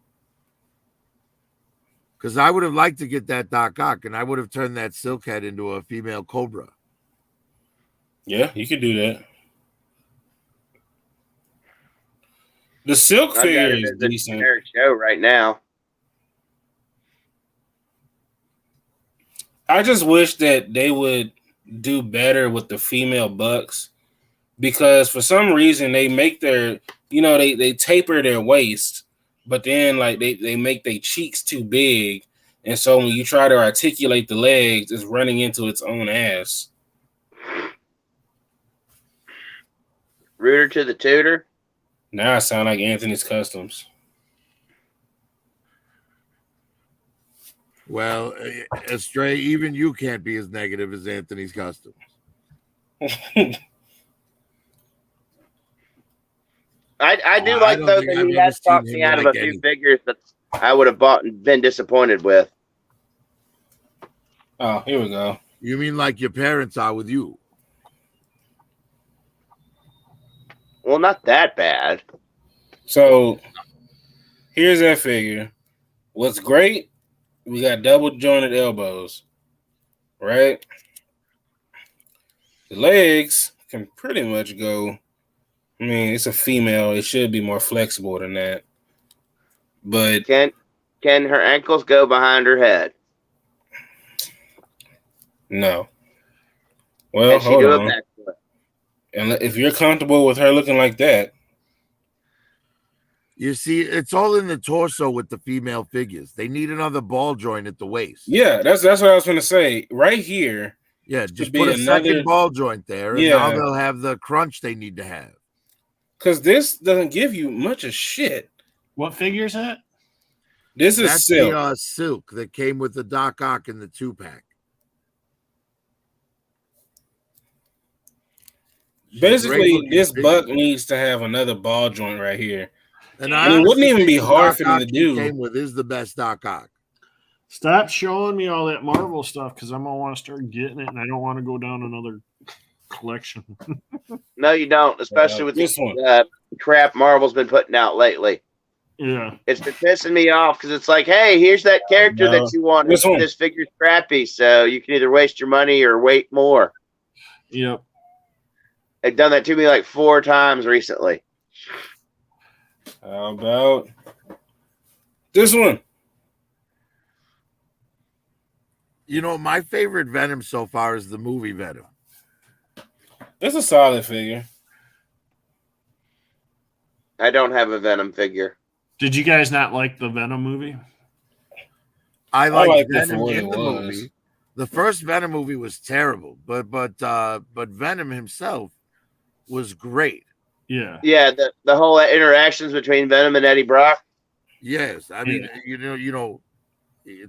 Because I would have liked to get that Doc Ock, and I would have turned that silk head into a female Cobra. Yeah, you could do that. The silk figure is decent. Show right now. I just wish that they would do better with the female bucks, because for some reason they make their, they taper their waist, but then like they make their cheeks too big, and so when you try to articulate the legs, it's running into its own ass. Rooter to the tutor. Now I sound like Anthony's Customs. Well, Astray, even you can't be as negative as Anthony's Customs. I do like, though, that he has talked me out of a few figures that I would have bought and been disappointed with. Oh, here we go. You mean like your parents are with you? Well, not that bad. So here's that figure. What's great, we got double jointed elbows, right? The legs can pretty much go. I mean, it's a female. It should be more flexible than that. But can her ankles go behind her head? No. Well, hold on. And if you're comfortable with her looking like that. You see, it's all in the torso with the female figures. They need another ball joint at the waist. Yeah, that's what I was going to say. Right here. Yeah, just put a second ball joint there, and now they'll have the crunch they need to have. Because this doesn't give you much of shit. What figure is that? This is silk. The silk that came with the Doc Ock in the 2-pack. Basically, this buck needs to have another ball joint right here. And it wouldn't even be hard for them to do. Came with is the best Doc Ock. Stop showing me all that Marvel stuff, because I'm gonna want to start getting it, and I don't want to go down another collection. No, you don't, especially with this one. Crap Marvel's been putting out lately. Yeah, it's been pissing me off because it's like, hey, here's that character that you want. This figure's crappy, so you can either waste your money or wait more. Yep. They've done that to me like 4 times recently. How about this one? My favorite Venom so far is the movie Venom. It's a solid figure. I don't have a Venom figure. Did you guys not like the Venom movie? I like Venom in the movie. The first Venom movie was terrible, but Venom himself was great. Yeah. Yeah, the whole interactions between Venom and Eddie Brock. Yes, I mean,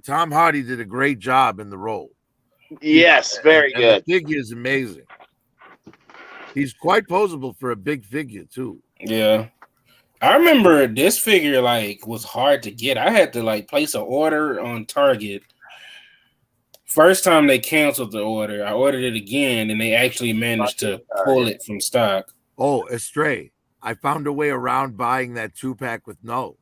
Tom Hardy did a great job in the role. Yes, very good. The figure is amazing. He's quite posable for a big figure too. Yeah. I remember this figure was hard to get. I had to place an order on Target. First time they canceled the order, I ordered it again, and they actually managed to pull it from stock. Oh, Astray! I found a way around buying that 2-pack with no.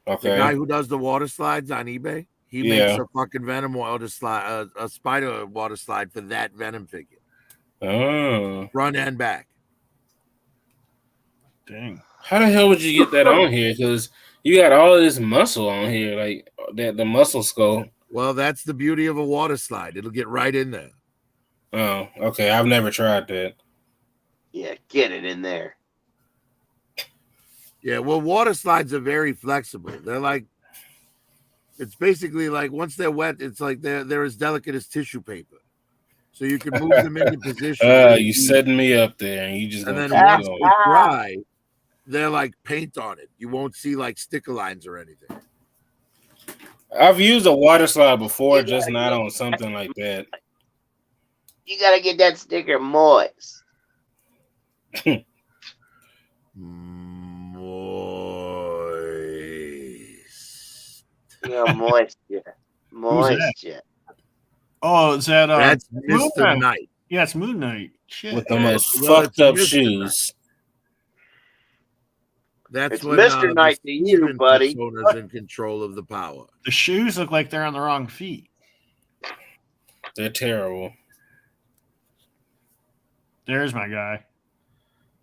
Okay. The guy who does the water slides on eBay, he makes a fucking Venom water slide, a spider water slide for that Venom figure. Oh. Front and back. Dang. How the hell would you get that on here? Because you got all of this muscle on here, like the muscle skull. Well, that's the beauty of a water slide. It'll get right in there. Oh, okay. I've never tried that. Yeah, get it in there. Yeah, well, water slides are very flexible. They're it's basically once they're wet, it's like they're as delicate as tissue paper. So you can move them into position. You setting me up there, and you just. And then once they dry, they're like paint on it. You won't see sticker lines or anything. I've used a water slide before, just not on something like that. You gotta get that sticker moist. Moist. Yeah, moisture. Moisture. Oh, is that That's Moon Mr. Knight. Yeah, it's Moon Knight. Shit. With the most Well, fucked up it's Mr. shoes. That's It's when Mr. Knight to the you, Steven buddy. persona's in control of the power. The shoes look like they're on the wrong feet. They're terrible. There's my guy.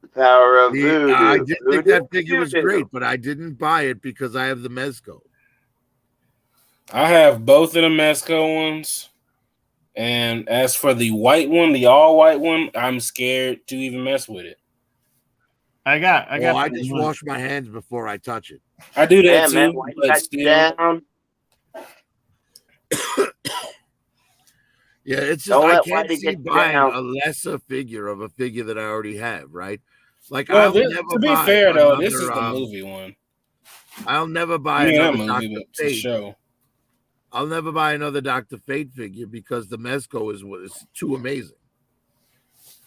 The power of voodoo. I did think that figure was Voodoo. great, but I didn't buy it because I have the Mezco. I have both of the Mezco ones. And as for the white one, the all white one, I'm scared to even mess with it. I got. I just wash my hands before I touch it. I do that Yeah, too, man. Why you but got still, down? Yeah, it's just Don't I let can't Whitey see get buying down. a lesser figure of a figure that I already have, right? Like well, I'll this, never to be buy fair though, another, this is the movie one. I'll never buy Yeah, that another movie, Dr. but it's a Fate. show. I'll never buy another Dr. Fate figure because the Mezco is too amazing.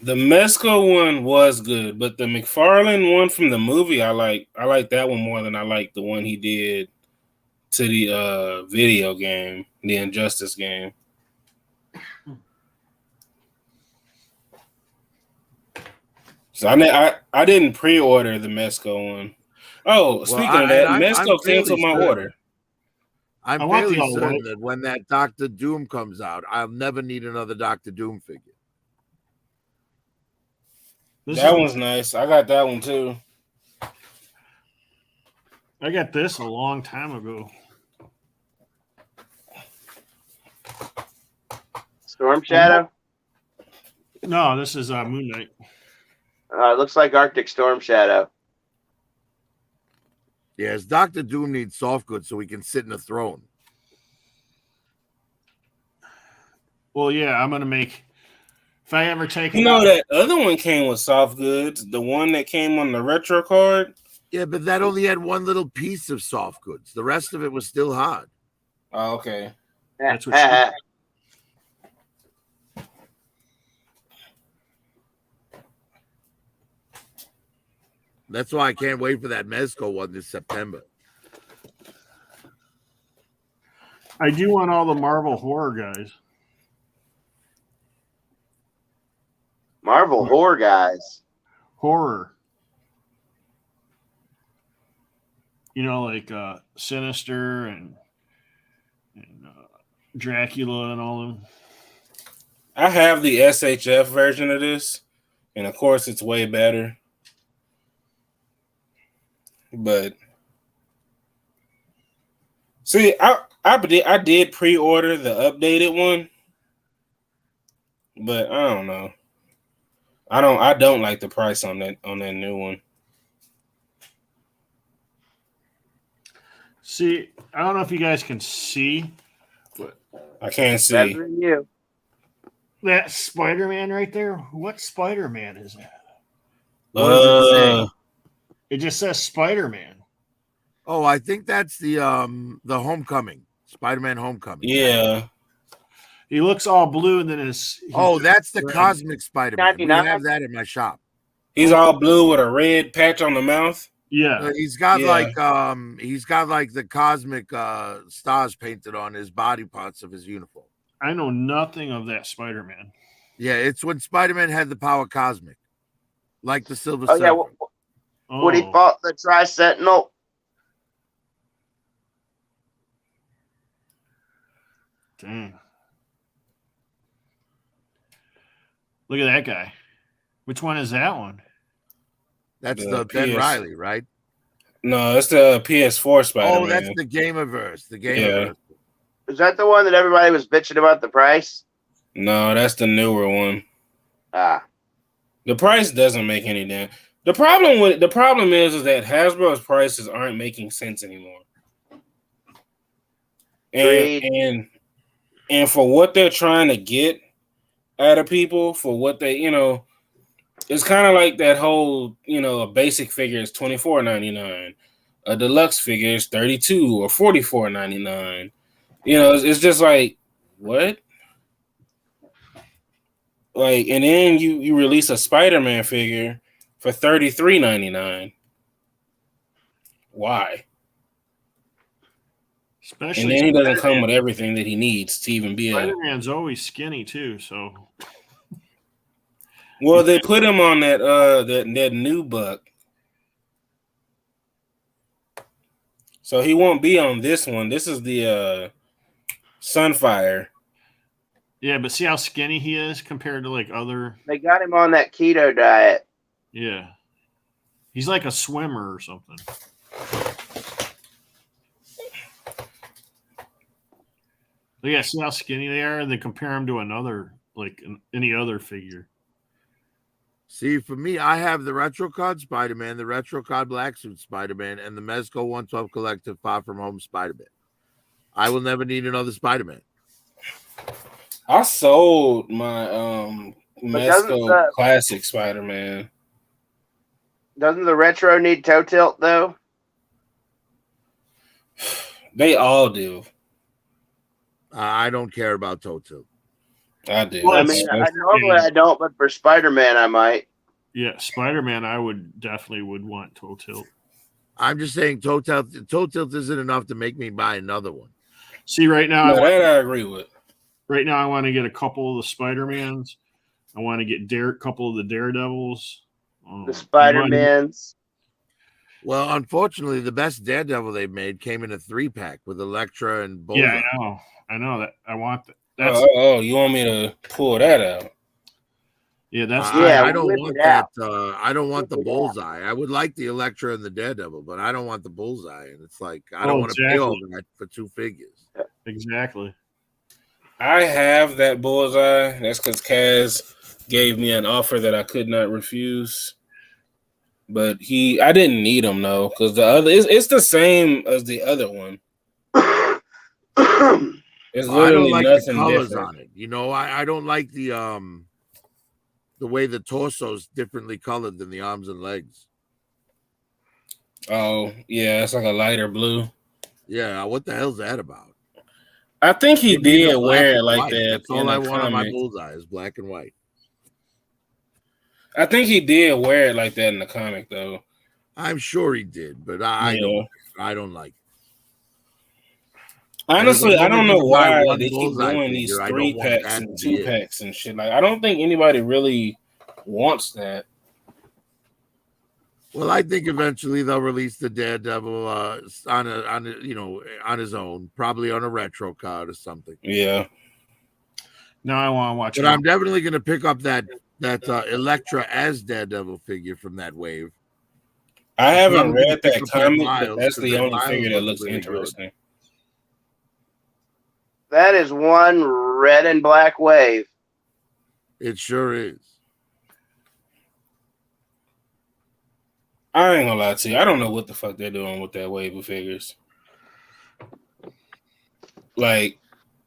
The Mezco one was good, but the McFarlane one from the movie, I like that one more than I like the one he did to the video game, the Injustice game. So I didn't pre-order the Mezco one. Oh, speaking of that, Mezco canceled my order. I'm I want the fairly all certain white. that when that Doctor Doom comes out, I'll never need another Doctor Doom figure. That one's nice. I got that one too. I got this a long time ago. Storm Shadow? No, this is Moon Knight. It looks like Arctic Storm Shadow. Yes, Doctor Doom needs soft goods so he can sit in a throne. Well, yeah, I'm gonna make. If I ever take, You know that other one came with soft goods. The one that came on the retro card. Yeah, but that only had one little piece of soft goods. The rest of it was still hard. Oh, okay. That's what she- That's why I can't wait for that Mezco one this September. I do want all the Marvel horror guys. Marvel horror guys. Horror. You know, like Sinister and Dracula and all them. I have the SHF version of this, and of course, it's way better. But see, I did pre-order the updated one, but I don't know. I don't like the price on that new one. See, I don't know if you guys can see, but I can't see. Better than you. that Spider-Man right there. What Spider-Man is that? What does it say? It just says Spider-Man. Oh, I think that's the Homecoming, Spider-Man Homecoming. Yeah. He looks all blue, and then his. Oh, that's the red. Cosmic Spider-Man. We 99. have that in my shop. He's all blue with a red patch on the mouth. Yeah, He's got Yeah. like the cosmic stars painted on his body parts of his uniform. I know nothing of that Spider-Man. Yeah, it's when Spider-Man had the power cosmic, like the Silver Oh, yeah. Surfer. When he fought the Tri-Sentinel. Dang. Look at that guy. Which one is that one? That's The the Ben PS. Riley, right? No, it's the PS4 Spider-Man. Oh, that's the Gamerverse. The Gamerverse. Is that the one that everybody was bitching about the price? No, that's the newer one. Ah. The price doesn't make any damn. The problem is that Hasbro's prices aren't making sense anymore. And for what they're trying to get out of people, for what they, it's kind of like that whole, a basic figure is $24.99, a deluxe figure is $32 or $44.99. It's just like what? Like, and then you release a Spider-Man figure for $33.99. Why? Especially And then he doesn't come with everything that he needs to even be a. Spider-Man's always skinny too, so. Well, they put him on that new buck, so he won't be on this one. This is the Sunfire. Yeah, but see how skinny he is compared to like other. They got him on that keto diet. Yeah, he's like a swimmer or something. But yeah, see how skinny they are, and they compare him to another, like any other figure. See, for me, I have the Retro Card Spider-Man, the Retro Card Black Suit Spider-Man, and the Mezco 112 Collective Far From Home Spider-Man. I will never need another Spider-Man. I sold my Mezco Classic Spider-Man. Doesn't the retro need toe tilt though? They all do. I don't care about toe tilt. I do. Well, I mean, normally I don't, but for Spider-Man I might. Yeah, Spider-Man, I would definitely want toe tilt. I'm just saying toe tilt isn't enough to make me buy another one. See, right now, that I agree with. Right now, I want to get a couple of the Spider-Mans. I want to get a couple of the Daredevils. The Spider-Mans. Well, unfortunately, the best Daredevil they've made came in a 3-pack with Elektra and Bullseye. Yeah, I know that. I want that. You want me to pull that out? Yeah, that's. I don't want that. I don't want the Bullseye. I would like the Elektra and the Daredevil, but I don't want the Bullseye. And it's like I don't want to pay all that for 2 figures. Exactly. I have that Bullseye. That's because Kaz gave me an offer that I could not refuse. But I didn't need him though, because the other it's the same as the other one. It's literally I don't like nothing the colors different on it. I don't like the way the torso's differently colored than the arms and legs. Oh yeah, it's like a lighter blue. Yeah, what the hell's that about? I think he did wear it like white. that. That's all I want on my Bullseye is black and white. I think he did wear it like that in the comic, though. I'm sure he did, but I don't like it. Honestly, I don't know why they keep doing these 3-packs and 2-packs and shit. Like, I don't think anybody really wants that. Well, I think eventually they'll release the Daredevil on his own, probably on a retro card or something. Yeah. Now I want to watch. But I'm definitely going to pick up that Elektra as Daredevil figure from that wave. I haven't read that comic, but that's the only figure that looks interesting. That is one red and black wave. It sure is. I ain't gonna lie to you. I don't know what the fuck they're doing with that wave of figures. Like,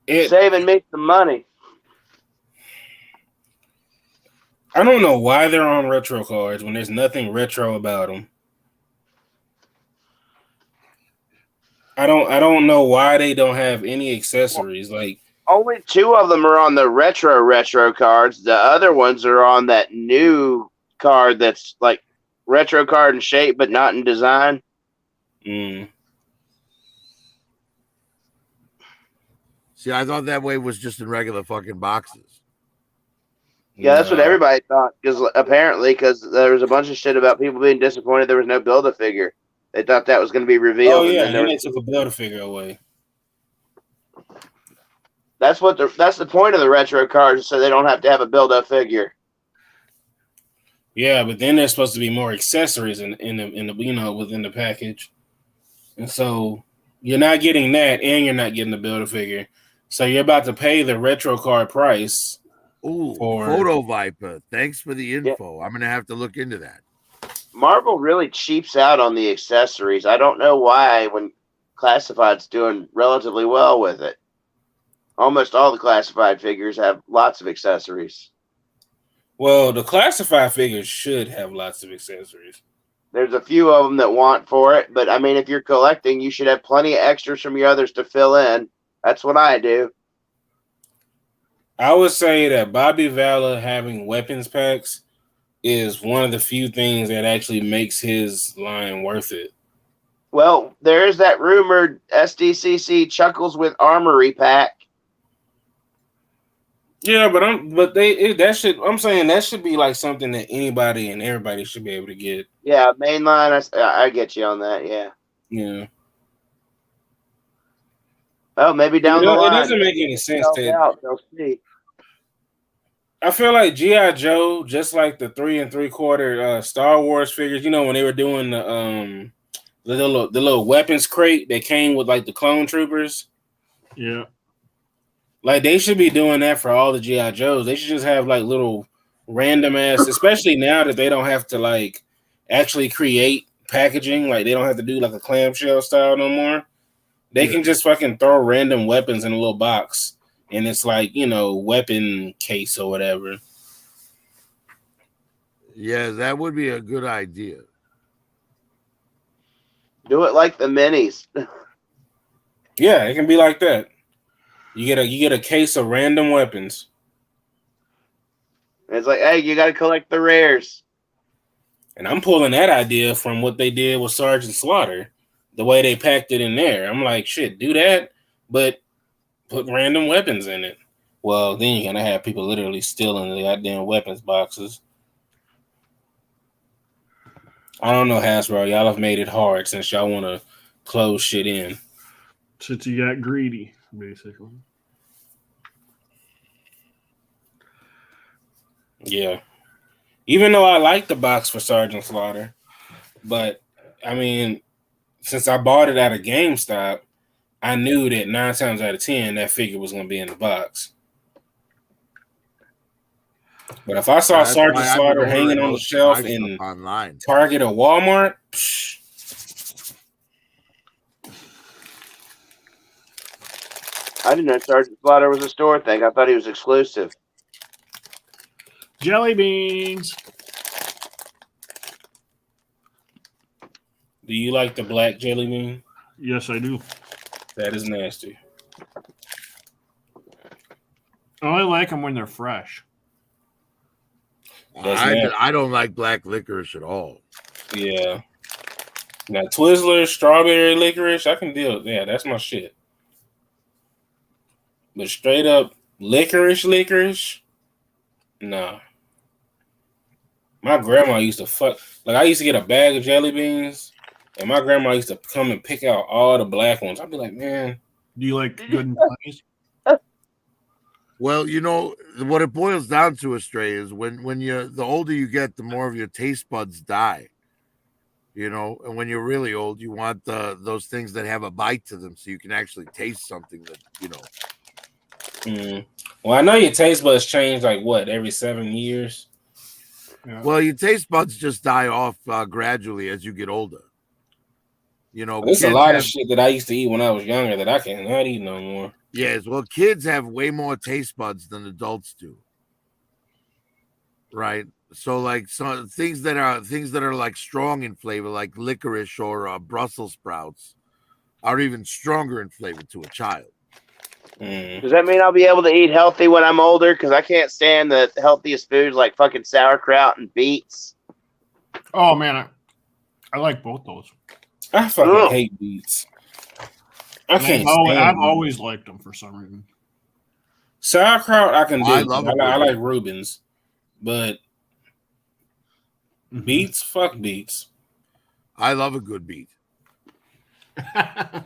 saving me some money. I don't know why they're on retro cards when there's nothing retro about them. I don't know why they don't have any accessories. Like, only 2 of them are on the retro cards. The other ones are on that new card that's like retro card in shape but not in design. See, I thought that wave was just in regular fucking boxes. Yeah, that's what everybody thought. Because apparently, there was a bunch of shit about people being disappointed there was no Build-A-Figure. They thought that was going to be revealed. Oh yeah, and then they took a Build-A-Figure away. That's the point of the retro cards, so they don't have to have a Build-A-Figure. Yeah, but then there's supposed to be more accessories in the within the package, and so you're not getting that, and you're not getting the Build-A-Figure. So you're about to pay the retro card price. Ooh, Photo Viper. Thanks for the info. Yeah. I'm gonna have to look into that. Marvel really cheaps out on the accessories. I don't know why when Classified's doing relatively well with it. Almost all the Classified figures have lots of accessories. Well, the Classified figures should have lots of accessories. There's a few of them that want for it, but I mean, if you're collecting, you should have plenty of extras from your others to fill in. That's what I do. I would say that Bobby Valor having weapons packs is one of the few things that actually makes his line worth it. Well, there is that rumored SDCC Chuckles with Armory pack. Yeah, but I'm saying that should be like something that anybody and everybody should be able to get. Yeah, mainline. I get you on that. Yeah. Yeah. Oh, maybe down the It line. doesn't make any sense to. They'll see. I feel like G.I. Joe, just like the 3 3/4 Star Wars figures, when they were doing the little weapons crate that came with like the clone troopers. Yeah. Like they should be doing that for all the G.I. Joes. They should just have like little random ass, especially now that they don't have to like actually create packaging, like they don't have to do like a clamshell style no more. They can just fucking throw random weapons in a little box. And it's like, weapon case or whatever. Yeah, that would be a good idea. Do it like the minis. Yeah, it can be like that. You get a case of random weapons. It's like, hey, you got to collect the rares. And I'm pulling that idea from what they did with Sergeant Slaughter, the way they packed it in there. I'm like, shit, do that, but put random weapons in it. Well, then you're gonna have people literally stealing the goddamn weapons boxes. I don't know, Hasbro. Y'all have made it hard since y'all want to close shit in. Since you got greedy, basically. Yeah. Even though I like the box for Sergeant Slaughter, but I mean, since I bought it at a GameStop, I knew that 9 times out of 10 that figure was going to be in the box. But if I saw Sergeant Slaughter hanging on the shelf in online, Target or Walmart, psh. I didn't know Sergeant Slaughter was a store thing. I thought he was exclusive. Jelly beans. Do you like the black jelly bean? Yes, I do. That is nasty. I only like them when they're fresh. I don't like black licorice at all. Yeah. Now Twizzlers, strawberry licorice, I can deal with. Yeah, that's my shit. But straight up licorice, nah. My grandma used to I used to get a bag of jelly beans, and my grandma used to come and pick out all the black ones. I'd be like, man. Do you like good and plenties? Well, what it boils down to, Astray, is when you're the older you get, the more of your taste buds die. And when you're really old, you want those things that have a bite to them, so you can actually taste something that. Well, I know your taste buds change like what, every 7 years. Yeah. Well, your taste buds just die off gradually as you get older. There's a lot of shit that I used to eat when I was younger that I cannot eat no more. Yes, well, kids have way more taste buds than adults do. Right? So, like some things that are like strong in flavor, like licorice or Brussels sprouts, are even stronger in flavor to a child. Does that mean I'll be able to eat healthy when I'm older? Because I can't stand the healthiest foods like fucking sauerkraut and beets. Oh man, I like both those. I fucking hate beets. I can't. I've always liked them for some reason. Sauerkraut, I can do. I like it. Reuben's, but beets, fuck beets. I love a good beet. I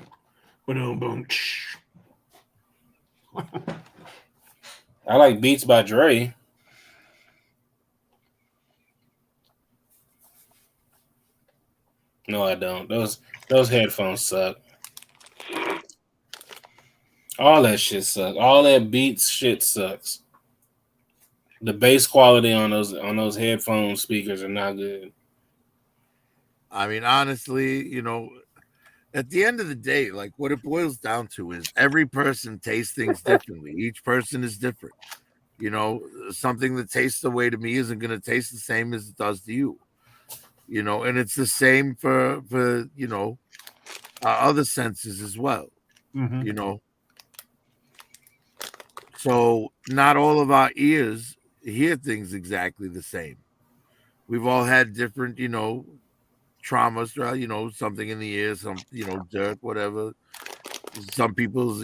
like Beats by Dre. No, I don't. Those headphones suck. All that shit sucks. All that Beats shit sucks. The bass quality on those headphone speakers are not good. I mean, honestly, at the end of the day, like what it boils down to is every person tastes things differently. Each person is different. Something that tastes the way to me isn't going to taste the same as it does to you. And it's the same for other senses as well. Mm-hmm. So not all of our ears hear things exactly the same. We've all had different, traumas, something in the ear, some, dirt, whatever. Some people's,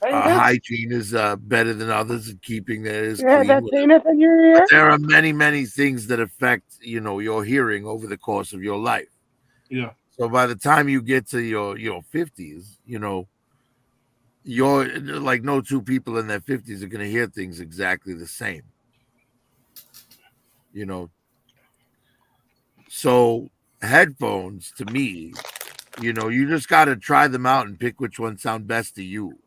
hygiene is better than others in keeping theirs clean. peanut in your ear? But there are many, many things that affect, your hearing over the course of your life. Yeah. So by the time you get to your 50s, you're like no two people in their 50s are going to hear things exactly the same. So headphones to me, you just got to try them out and pick which ones sound best to you.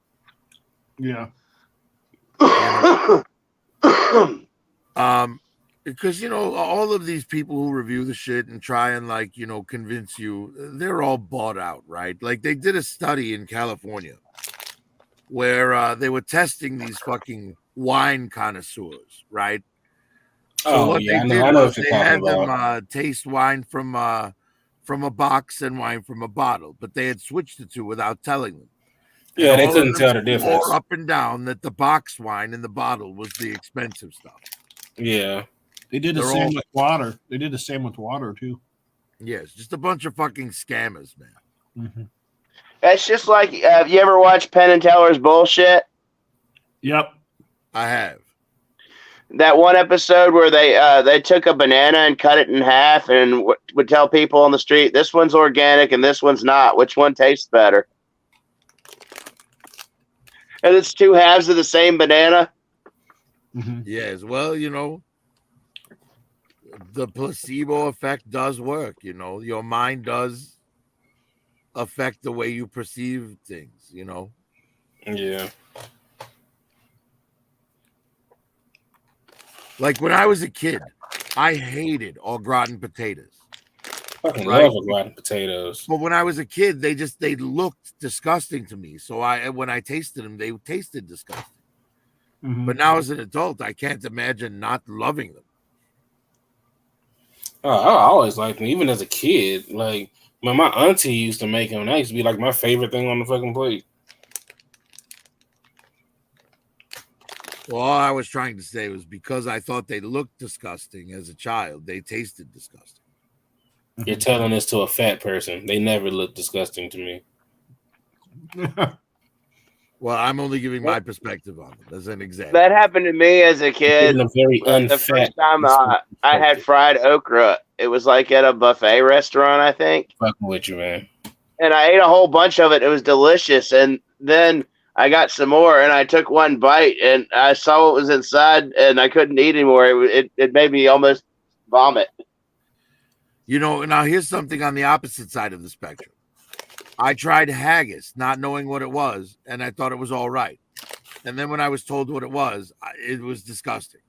Yeah. Because all of these people who review the shit and try and convince you, they're all bought out, right? Like they did a study in California where they were testing these fucking wine connoisseurs, right? So what they did was they had them taste wine from a box and wine from a bottle, but they had switched the two without telling them. Yeah, they couldn't tell the difference. Up and down that the box wine in the bottle was the expensive stuff. Yeah. They did the same with water. They did the same with water too. Yes, just a bunch of fucking scammers, man. Mm-hmm. It's just like, you ever watch Penn and Teller's Bullshit? Yep. I have. That one episode where they took a banana and cut it in half and would tell people on the street, this one's organic and this one's not. Which one tastes better? And it's two halves of the same banana. Mm-hmm. Yes, well, the placebo effect does work. Your mind does affect the way you perceive things. Yeah. Like when I was a kid, I hated au gratin potatoes. Fucking love au gratin potatoes. But when I was a kid, they looked disgusting to me. So when I tasted them, they tasted disgusting. Mm-hmm. But now as an adult, I can't imagine not loving them. Oh, I always liked them, even as a kid. Like my auntie used to make them, and that used to be like my favorite thing on the fucking plate. Well, all I was trying to say was because I thought they looked disgusting as a child, they tasted disgusting. You're telling this to a fat person. They never look disgusting to me. Well, I'm only giving my perspective on it as an example. That happened to me as a kid. The first time I had fried okra, it was like at a buffet restaurant, I think. Fucking with you, man. And I ate a whole bunch of it. It was delicious. And then I got some more, and I took one bite, and I saw what was inside, and I couldn't eat anymore. It made me almost vomit. Now here's something on the opposite side of the spectrum. I tried haggis, not knowing what it was, and I thought it was all right. And then when I was told what it was disgusting.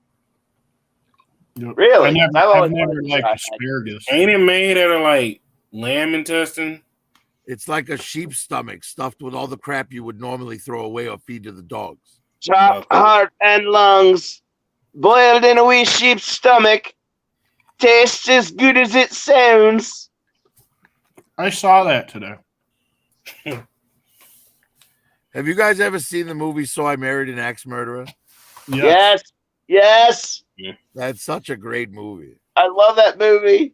Really? I've never liked asparagus. Ain't it made out of like lamb intestine? It's like a sheep's stomach stuffed with all the crap you would normally throw away or feed to the dogs. Chop, heart, and lungs, boiled in a wee sheep's stomach. Tastes as good as it sounds. I saw that today. Have you guys ever seen the movie So I Married an Axe Murderer? Yes. Yes. That's such a great movie. I love that movie.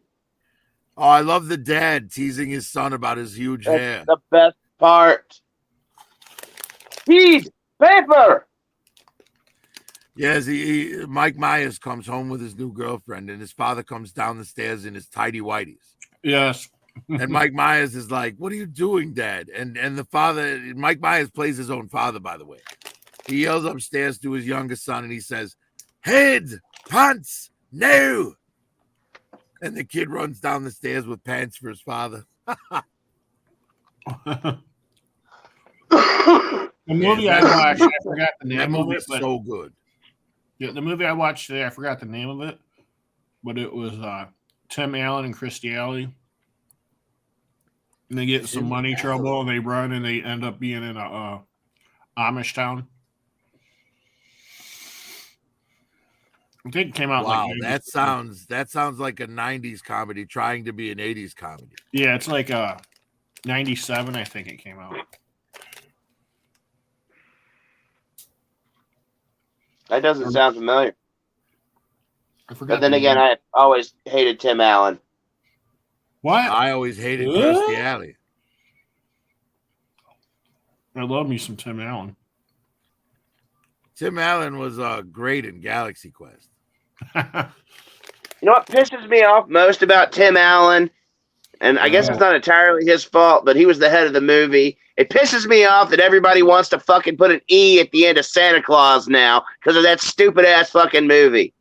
Oh, I love the dad teasing his son about his huge hair. The best part. Piece paper. Yes, Mike Myers comes home with his new girlfriend, and his father comes down the stairs in his tidy whities. Yes. And Mike Myers is like, "What are you doing, Dad?" And the father, Mike Myers plays his own father, by the way. He yells upstairs to his youngest son, and he says, "Head, pants, no!" And the kid runs down the stairs with pants for his father. The movie I watched, I forgot the name of it. But so good. Yeah, the movie I watched today, I forgot the name of it, but it was Tim Allen and Christy Alley. And they get some money trouble, and they run, and they end up being in a Amish town. I think it came out. Wow, that sounds like a '90s comedy trying to be an '80s comedy. Yeah, it's like '97, I think it came out. That doesn't sound familiar. I forgot. But then the again, name. I always hated Tim Allen. What? I always hated What? Kirstie Alley. I love me some Tim Allen. Tim Allen was great in Galaxy Quest. You know what pisses me off most about Tim Allen? And I guess it's not entirely his fault, but he was the head of the movie. It pisses me off that everybody wants to fucking put an E at the end of Santa Claus now because of that stupid ass fucking movie.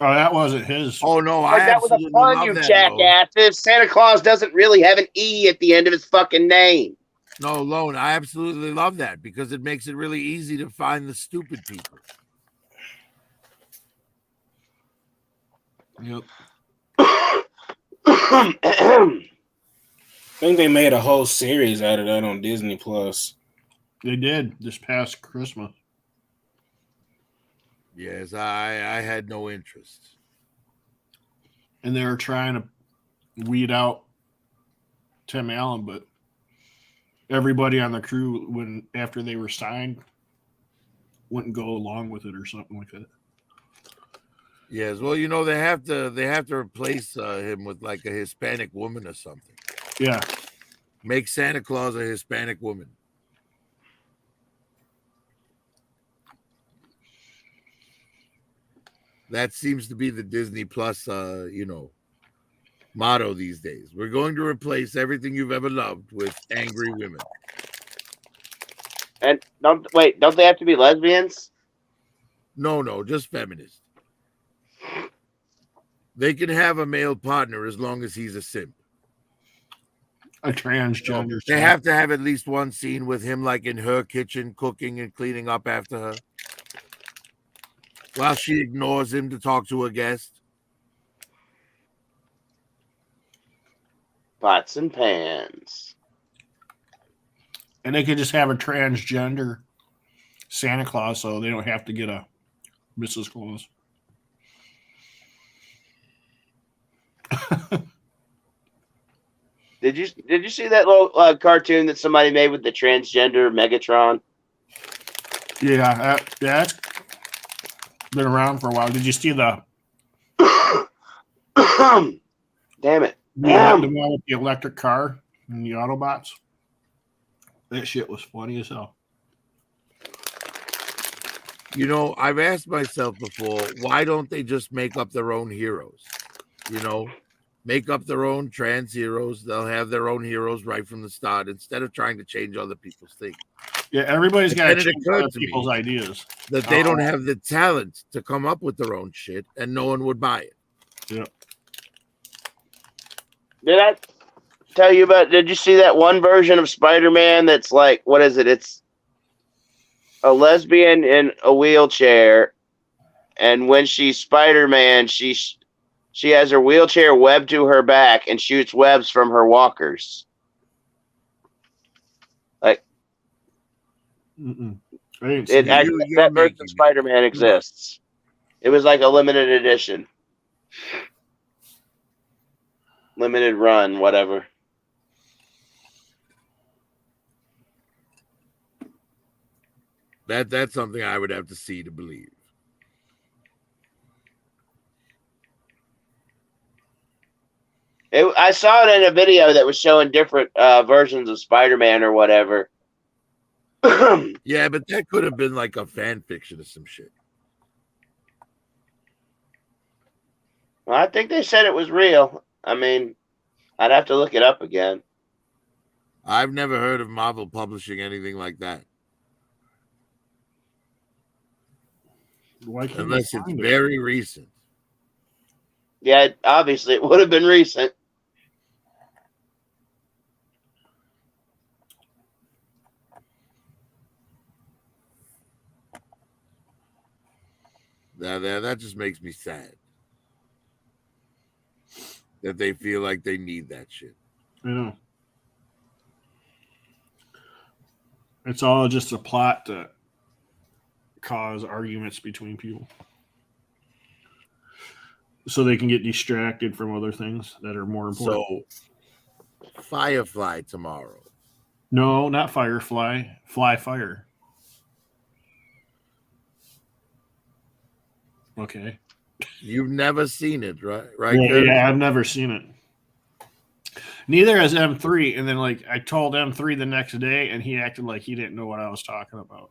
Oh, that wasn't his. Oh no, Like, I that was absolutely a pun, love you that. jackasses. Santa Claus doesn't really have an E at the end of his fucking name. No, Lone, I absolutely love that because it makes it really easy to find the stupid people. Yep. I think they made a whole series out of that on Disney Plus. They did this past Christmas. Yes, I had no interest. And they were trying to weed out Tim Allen, but everybody on the crew, when after they were signed, wouldn't go along with it or something like that. Yes, well, you know they have to replace him with like a Hispanic woman or something. Yeah. Make Santa Claus a Hispanic woman. That seems to be the Disney Plus, motto these days. We're going to replace everything you've ever loved with angry women. And don't they have to be lesbians? No, just feminist. They can have a male partner as long as he's a simp. A transgender. They have to have at least one scene with him, like in her kitchen, cooking and cleaning up after her, while she ignores him to talk to a guest. Pots and pans. And they could just have a transgender Santa Claus so they don't have to get a Mrs. Claus. Did you see that little cartoon that somebody made with the transgender Megatron? Yeah, that's been around for a while. Did you see the Damn it. the one with the electric car and the Autobots? That shit was funny as hell. You know, I've asked myself before, why don't they just make up their own heroes? You know, make up their own trans heroes. They'll have their own heroes right from the start instead of trying to change other people's things. Yeah, everybody's got to Then it change occurred other to me people's ideas. That they don't have the talent to come up with their own shit and no one would buy it. Yeah. Did I tell you about? Did you see that one version of Spider-Man that's like, what is it? It's a lesbian in a wheelchair, and when she's Spider-Man, she has her wheelchair webbed to her back and shoots webs from her walkers. Like, Mm-mm. I didn't see it that. actually, that version of Spider-Man exists. It was like a limited edition, limited run, whatever. That's something I would have to see to believe. I saw it in a video that was showing different versions of Spider-Man or whatever. Yeah, but that could have been like a fan fiction or some shit. Well, I think they said it was real. I mean, I'd have to look it up again. I've never heard of Marvel publishing anything like that. Why can't Unless you it's find it? very recent. Yeah, obviously it would have been recent. That just makes me sad. That they feel like they need that shit. I know. It's all just a plot to cause arguments between people. So they can get distracted from other things that are more important. So, Firefly tomorrow. No, not Firefly. Fly Fire. Okay. You've never seen it, right? Yeah, yeah, I've never seen it. Neither has M3. And then, like, I told M3 the next day, and he acted like he didn't know what I was talking about.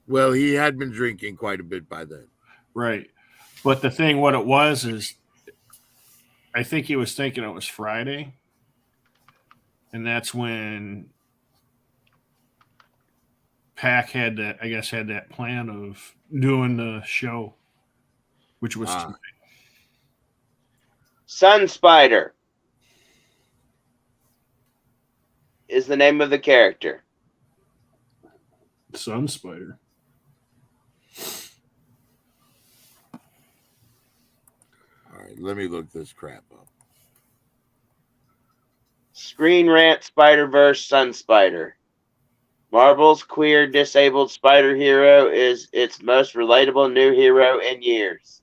Well, he had been drinking quite a bit by then. Right. But the thing, what it was, is I think he was thinking it was Friday. And that's when Pac had that, I guess, had that plan of doing the show, which was tonight. Sun Spider is the name of the character. Sun Spider. All right, let me look this crap up. Screen Rant Spider-Verse Sun Spider. Marvel's queer disabled spider hero is its most relatable new hero in years.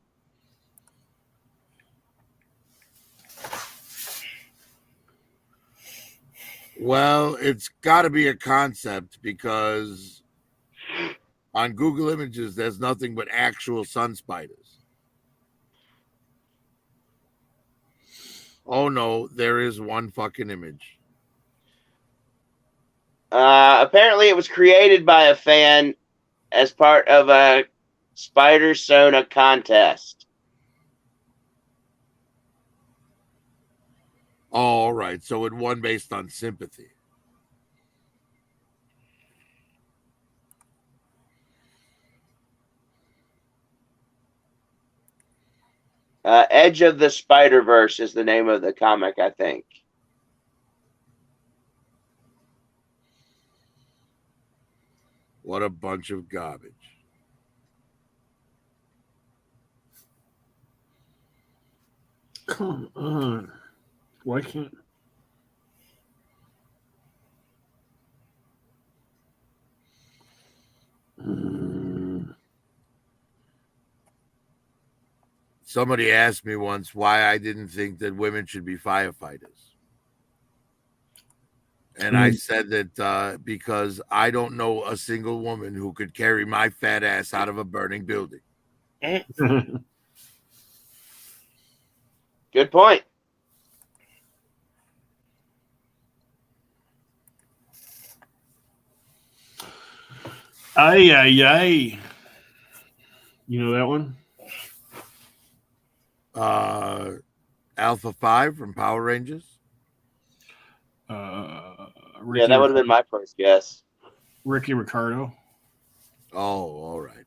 Well, it's got to be a concept because on Google Images, there's nothing but actual sun spiders. Oh no, there is one fucking image. Apparently, it was created by a fan as part of a Spider Sona contest. Oh, all right, so it won based on sympathy. Edge of the Spider-Verse is the name of the comic, I think. What a bunch of garbage. Come on. Why can't... Somebody asked me once why I didn't think that women should be firefighters. And I said that because I don't know a single woman who could carry my fat ass out of a burning building. Good point. Ay, ay, ay. You know that one? Alpha 5 from Power Rangers. Ricky, Yeah, that would have been my first guess. Ricky Ricardo. Oh, all right.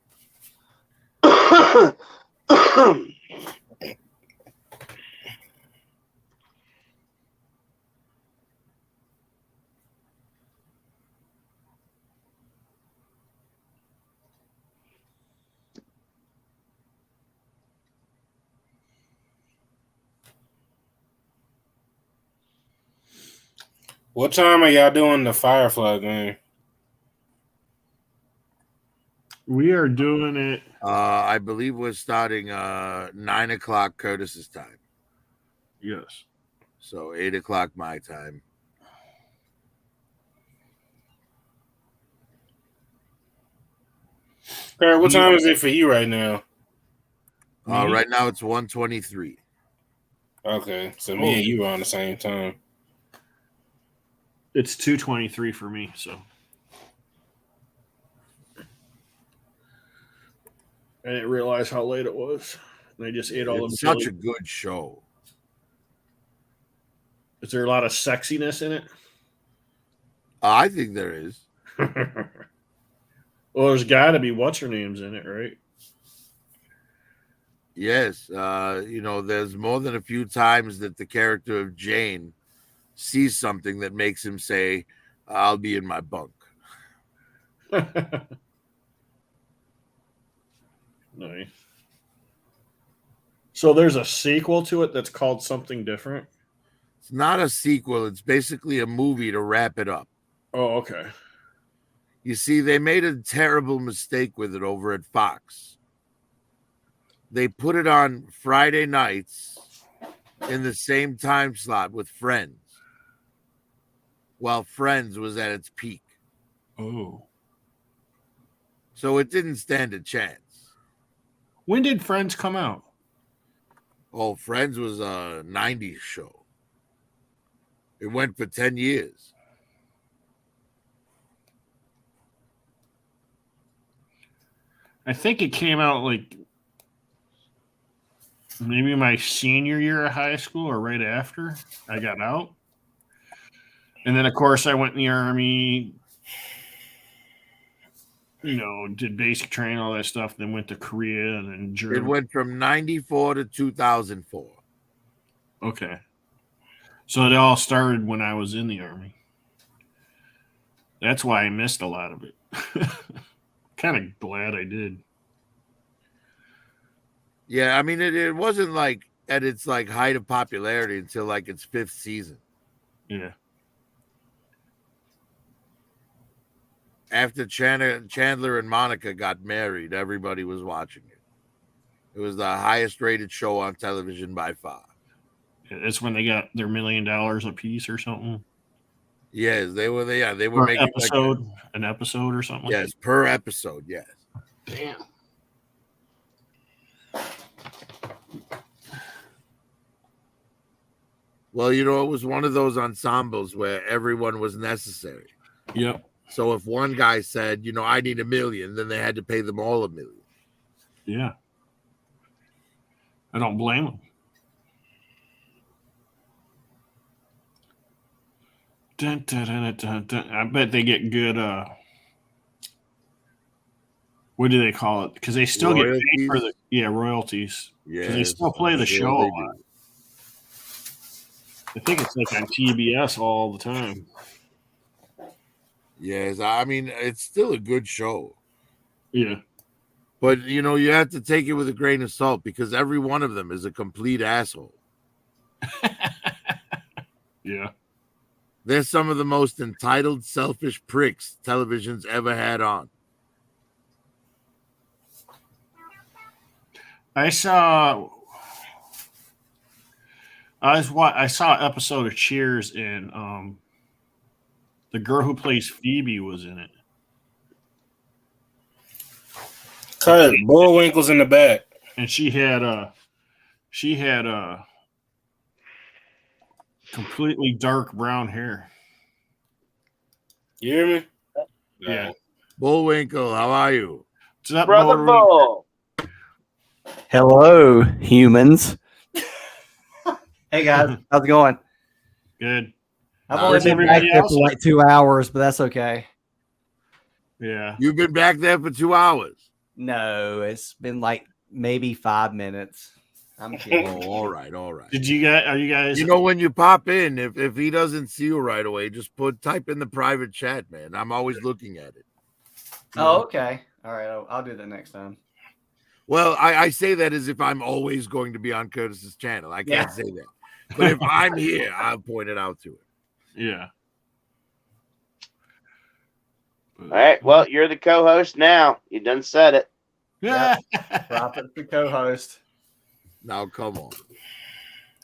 What time are y'all doing the Firefly game? We are doing it. I believe we're starting 9 o'clock Curtis's time. Yes. So 8 o'clock my time. Kurt, what time is it for you right now? Right now it's 1:23. Okay, so me and you are on the same time. It's 2:23 for me, so I didn't realize how late it was. And I just ate all It's them. such a good show. Is there a lot of sexiness in it? I think there is. Well, there's got to be what's her name's in it, right? Yes. There's more than a few times that the character of Jane sees something that makes him say, I'll be in my bunk. Nice. So there's a sequel to it that's called something different? It's not a sequel. It's basically a movie to wrap it up. Oh, okay. You see, they made a terrible mistake with it over at Fox. They put it on Friday nights in the same time slot with Friends, while Friends was at its peak. Oh. So it didn't stand a chance. When did Friends come out? Oh, Friends was a 90s show. It went for 10 years. I think it came out like maybe my senior year of high school or right after I got out. And then, of course, I went in the Army, did basic training, all that stuff, then went to Korea and then Germany. It went from 94 to 2004. Okay. So it all started when I was in the Army. That's why I missed a lot of it. Kind of glad I did. Yeah, I mean, it wasn't like at its like height of popularity until like its 5th season. Yeah. After Chandler and Monica got married, everybody was watching it. It was the highest rated show on television by far. That's when they got their $1 million a piece or something. Yes, they were. They were Per making episode, an episode or something. Yes, per episode. Yes. Damn. Well, it was one of those ensembles where everyone was necessary. Yep. So if one guy said, I need $1 million, then they had to pay them all $1 million. Yeah. I don't blame them. Dun, dun, dun, dun, dun. I bet they get good. What do they call it? Because they still get paid for the royalties. Yeah, because they still play the show a lot. I think it's like on TBS all the time. Yes, I mean it's still a good show. Yeah. But you have to take it with a grain of salt because every one of them is a complete asshole. Yeah. They're some of the most entitled, selfish pricks television's ever had on. I saw an episode of Cheers and the girl who plays Phoebe was in it. Kurt Bullwinkle's in the back. And she had completely dark brown hair. You hear me? Yeah. Bullwinkle, how are you? What's up, Brother Bullwinkle? Bull. Hello, humans. Hey guys, how's it going? Good. I've How's only been back everybody there else? for like 2 hours, but that's okay. Yeah. You've been back there for 2 hours. No, it's been like maybe 5 minutes. I'm kidding. Oh, all right. Are you guys When you pop in, if he doesn't see you right away, just type in the private chat, man. I'm always looking at it. Oh, okay. All right, I'll do that next time. Well, I say that as if I'm always going to be on Curtis's channel. I can't say that. But if I'm here, I'll point it out to him. Yeah. All right. Well, you're the co-host now. You done said it. Yeah. Profit the co-host. Now, come on.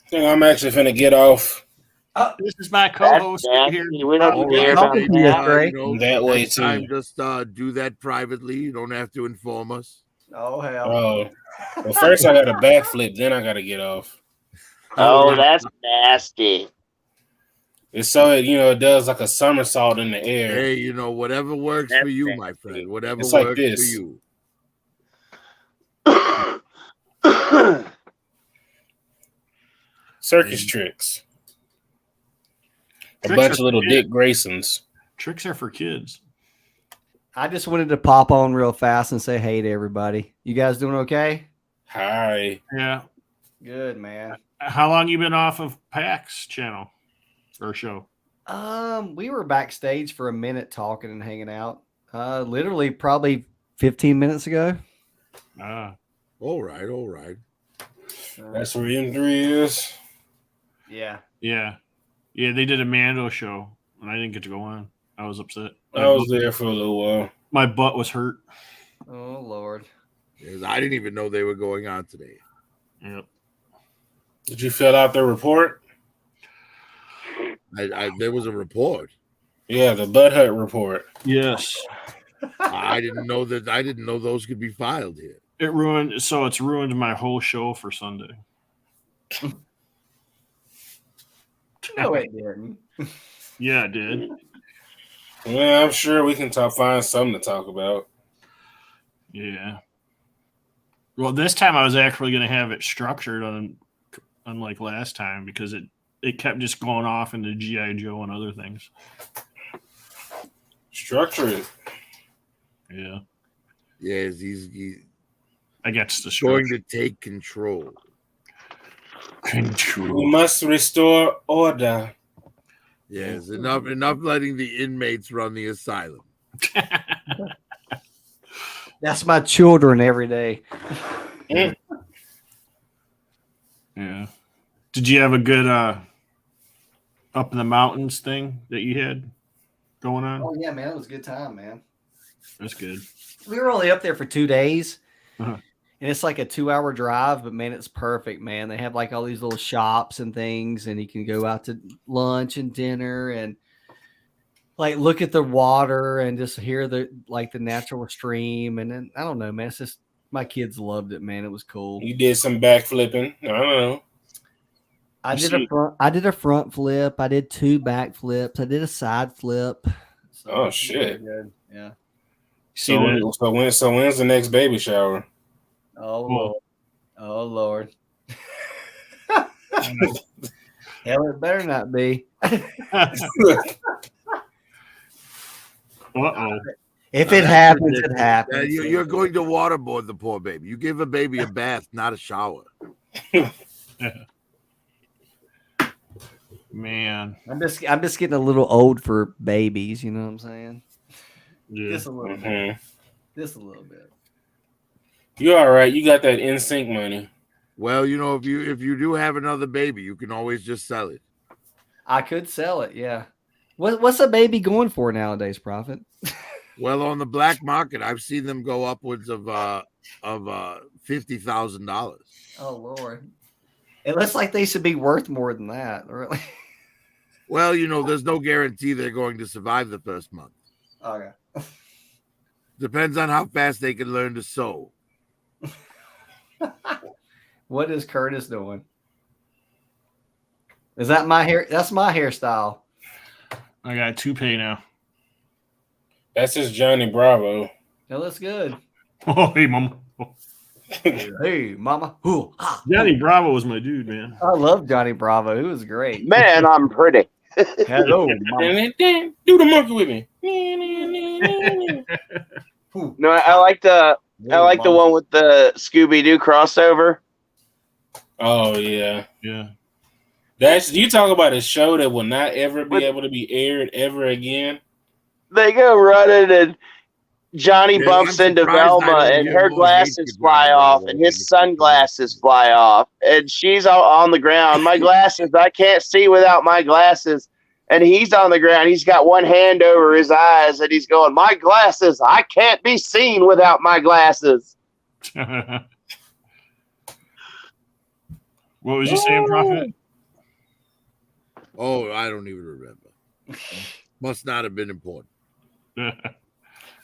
I think I'm actually finna get off. This is my co-host That's here. nasty. We don't All care right, about Talking to you, that. Greg. That way, next time, too. just do that privately. You don't have to inform us. Oh hell. Oh, well, first I got a backflip, then I gotta get off. Oh, that's nasty. It's so it does like a somersault in the air. Hey, whatever works That's for you, it. my friend. Whatever It's like works this. for you. Circus tricks. A Tricks bunch are of little for Dick Graysons. Tricks are for kids. I just wanted to pop on real fast and say hey to everybody. You guys doing okay? Hi. Yeah. Good, man. How long you been off of PAX channel or show? We were backstage for a minute talking and hanging out. Literally probably 15 minutes ago. Ah. All right. That's where M3 is. Yeah. Yeah. Yeah, they did a Mando show and I didn't get to go on. I was upset. I was there for a little while. My butt was hurt. Oh Lord. Yes, I didn't even know they were going on today. Yep. Did you fill out the report? There was a report. Yeah, the Bud Hut report. Yes. I didn't know that. I didn't know those could be filed here. It's ruined my whole show for Sunday. No, it didn't. Yeah, it did. Yeah, I'm sure we can find something to talk about. Yeah. Well, this time I was actually going to have it structured unlike last time because it kept just going off into G.I. Joe and other things. Structure it. Yeah. Yes, he's I got the going structure. to take control. We must restore order. Yes, enough letting the inmates run the asylum. That's my children every day. Mm. Yeah. Did you have a good up in the mountains thing that you had going on? Oh yeah, man, it was a good time, man. That's good. We were only up there for 2 days. Uh-huh. And it's like a 2-hour drive, but man, it's perfect, man. They have like all these little shops and things, and you can go out to lunch and dinner and like look at the water and just hear the natural stream. And then I don't know, man. It's just my kids loved it, man. It was cool. You did some backflipping. I don't know. I did a front flip. I did 2 back flips. I did a side flip. So Oh, it was shit. really good. Yeah. See that? So when's the next baby shower? Oh Whoa. Lord. Oh Lord. Hell, it better not be. Uh-oh. If it happens, it happens. You're going to waterboard the poor baby. You give a baby a bath, not a shower. Man. I'm just getting a little old for babies, you know what I'm saying? Yeah. Just a little bit. Mhm. Just a little bit. You all right? You got that NSYNC money. Well, if you do have another baby, you can always just sell it. I could sell it, yeah. What's a baby going for nowadays, Prophet? Well, on the black market, I've seen them go upwards of $50,000. Oh Lord. It looks like they should be worth more than that, really. Well, there's no guarantee they're going to survive the first month. Okay. Depends on how fast they can learn to sew. What is Curtis doing? Is that my hair? That's my hairstyle. I got a toupee now. That's just Johnny Bravo. It looks good. Oh, hey, mama. Hey, mama. Ooh, ah. Johnny Bravo was my dude, man. I love Johnny Bravo. He was great. Man, I'm pretty. Hello, mama. Do the monkey with me. No, I like the one with the Scooby Doo crossover. Oh yeah. Yeah. You talk about a show that will not ever be able to be aired ever again. They go running and Johnny Yeah, bumps I'm into surprised I Velma don't and hear her more glasses hatred fly going off on and in his this sunglasses fly off and she's on the ground. My glasses, I can't see without my glasses. And he's on the ground. He's got one hand over his eyes and he's going, my glasses, I can't be seen without my glasses. What was you saying, Prophet? Oh, I don't even remember. Must not have been important.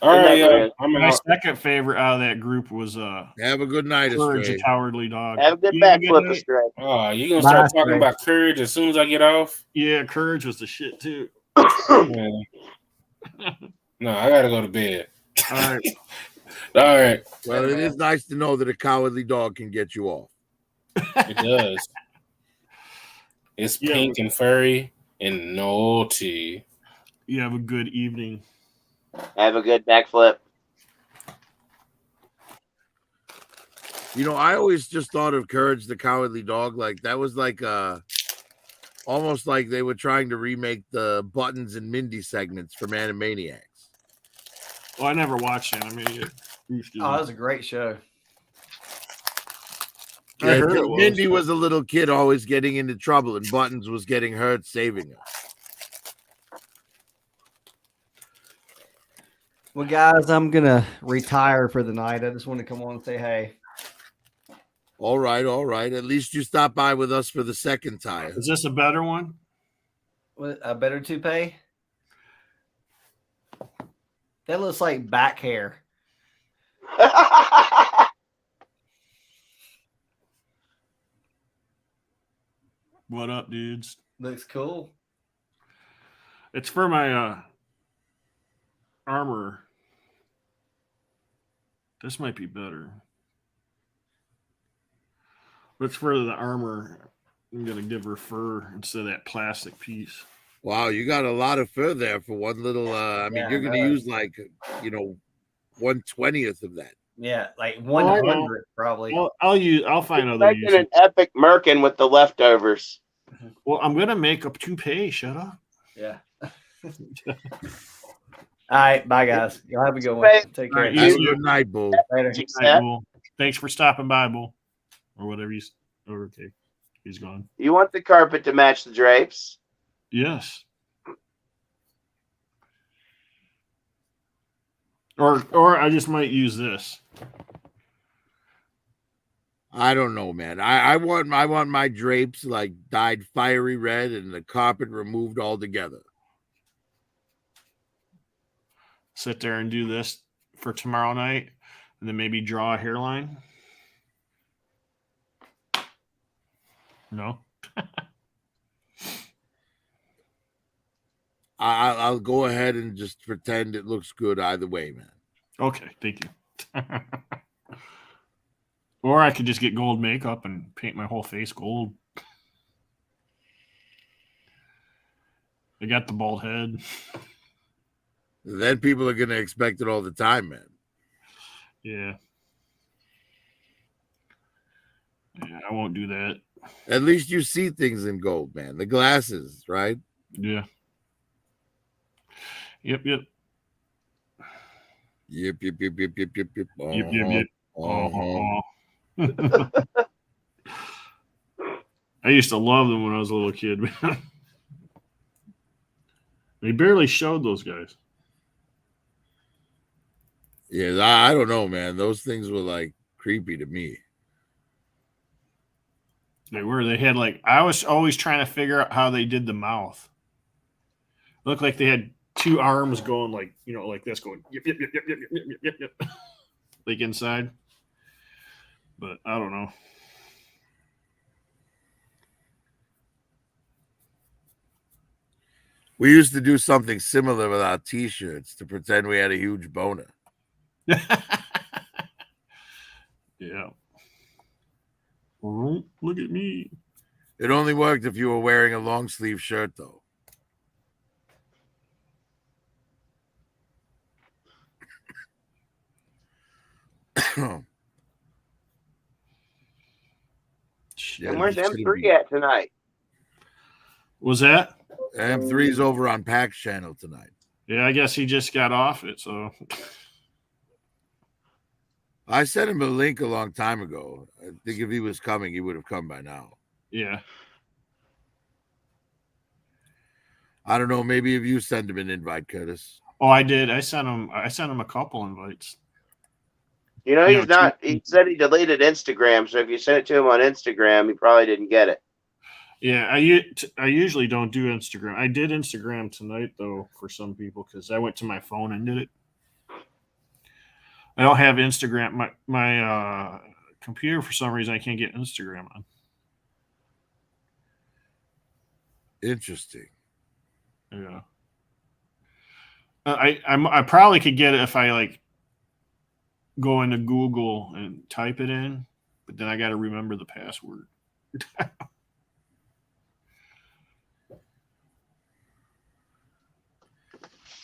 All right, My second favorite out of that group was Have a good night, Courage, Astray. a Cowardly Dog. Have a good You have a backflip, night? Astray. Oh, you gonna start talking about Courage as soon as I get off? Yeah, Courage was the shit too. Yeah. No, I gotta go to bed. All right. All right, Well, it is nice to know that a cowardly dog can get you off. it does. It's Yeah. pink and furry and naughty. You have a good evening. Have a good backflip. I always just thought of Courage the Cowardly Dog like that was like almost like they were trying to remake the Buttons and Mindy segments from Animaniacs. Well, I never watched it. I mean, Oh, that was a great show. I Yeah, heard 'cause it was. Mindy was a little kid always getting into trouble, and Buttons was getting hurt saving her. Well, guys, I'm gonna retire for the night. I just want to come on and say hey. All right. At least you stopped by with us for the second time. Is this a better one? What, a better toupee? That looks like back hair. What up, dudes? Looks cool. It's for my armor. This might be better. But it's for the armor. I'm going to give her fur instead of that plastic piece. Wow, you got a lot of fur there for one little. I mean, Yeah, you're going to no. use like 1/20th of that. Yeah, like I 100 probably. Well, I'll find other Making uses. an epic merkin with the leftovers. Well, I'm going to make a toupee. Shut up. Yeah. All right, bye guys. Y'all have a good one. Take care. All right, Have a you- good night, Bull. Later. Good night, Bull. Thanks for stopping by, Bull. Or whatever he's. Oh, okay. He's gone. You want the carpet to match the drapes? Yes. Or I just might use this. I don't know, man. I want my drapes like dyed fiery red and the carpet removed altogether. Sit there and do this for tomorrow night, and then maybe draw a hairline. No. I'll go ahead and just pretend it looks good either way, man. Okay, thank you. Or I could just get gold makeup and paint my whole face gold. I got the bald head. Then people are gonna expect it all the time, man. Yeah. Yeah, I won't do that. At least you see things in gold, man. The glasses, right? Yeah. Yep. Yep, yep, yep, yep, yep, yep, yep. Yep, yep, yep. Uh-huh. I used to love them when I was a little kid, man. They barely showed those guys. Yeah, I don't know, man. Those things were like creepy to me. They were. They had like I was always trying to figure out how they did the mouth. Looked like they had two arms going like like this, going yep yep yep yep yep yep yep yep yep, like inside. But I don't know. We used to do something similar with our t-shirts to pretend we had a huge boner. Yeah. Oh, look at me. It only worked if you were wearing a long sleeve shirt, though. Yeah, And where's you should've M3 been- at tonight? Was that? M3's over on Pack's channel tonight. Yeah, I guess he just got off it. So I sent him a link a long time ago. I think if he was coming, he would have come by now. yeah. I don't know. Maybe if you send him an invite, Curtis. Oh, I did. I sent him a couple invites. You know, You he's know, not. He said he deleted Instagram, so if you sent it to him on Instagram, he probably didn't get it. Yeah, I usually don't do Instagram. I did Instagram tonight though for some people because I went to my phone and did it. I don't have Instagram. My computer for some reason I can't get Instagram on. Interesting. Yeah. I probably could get it if I like go into Google and type it in, but then I got to remember the password.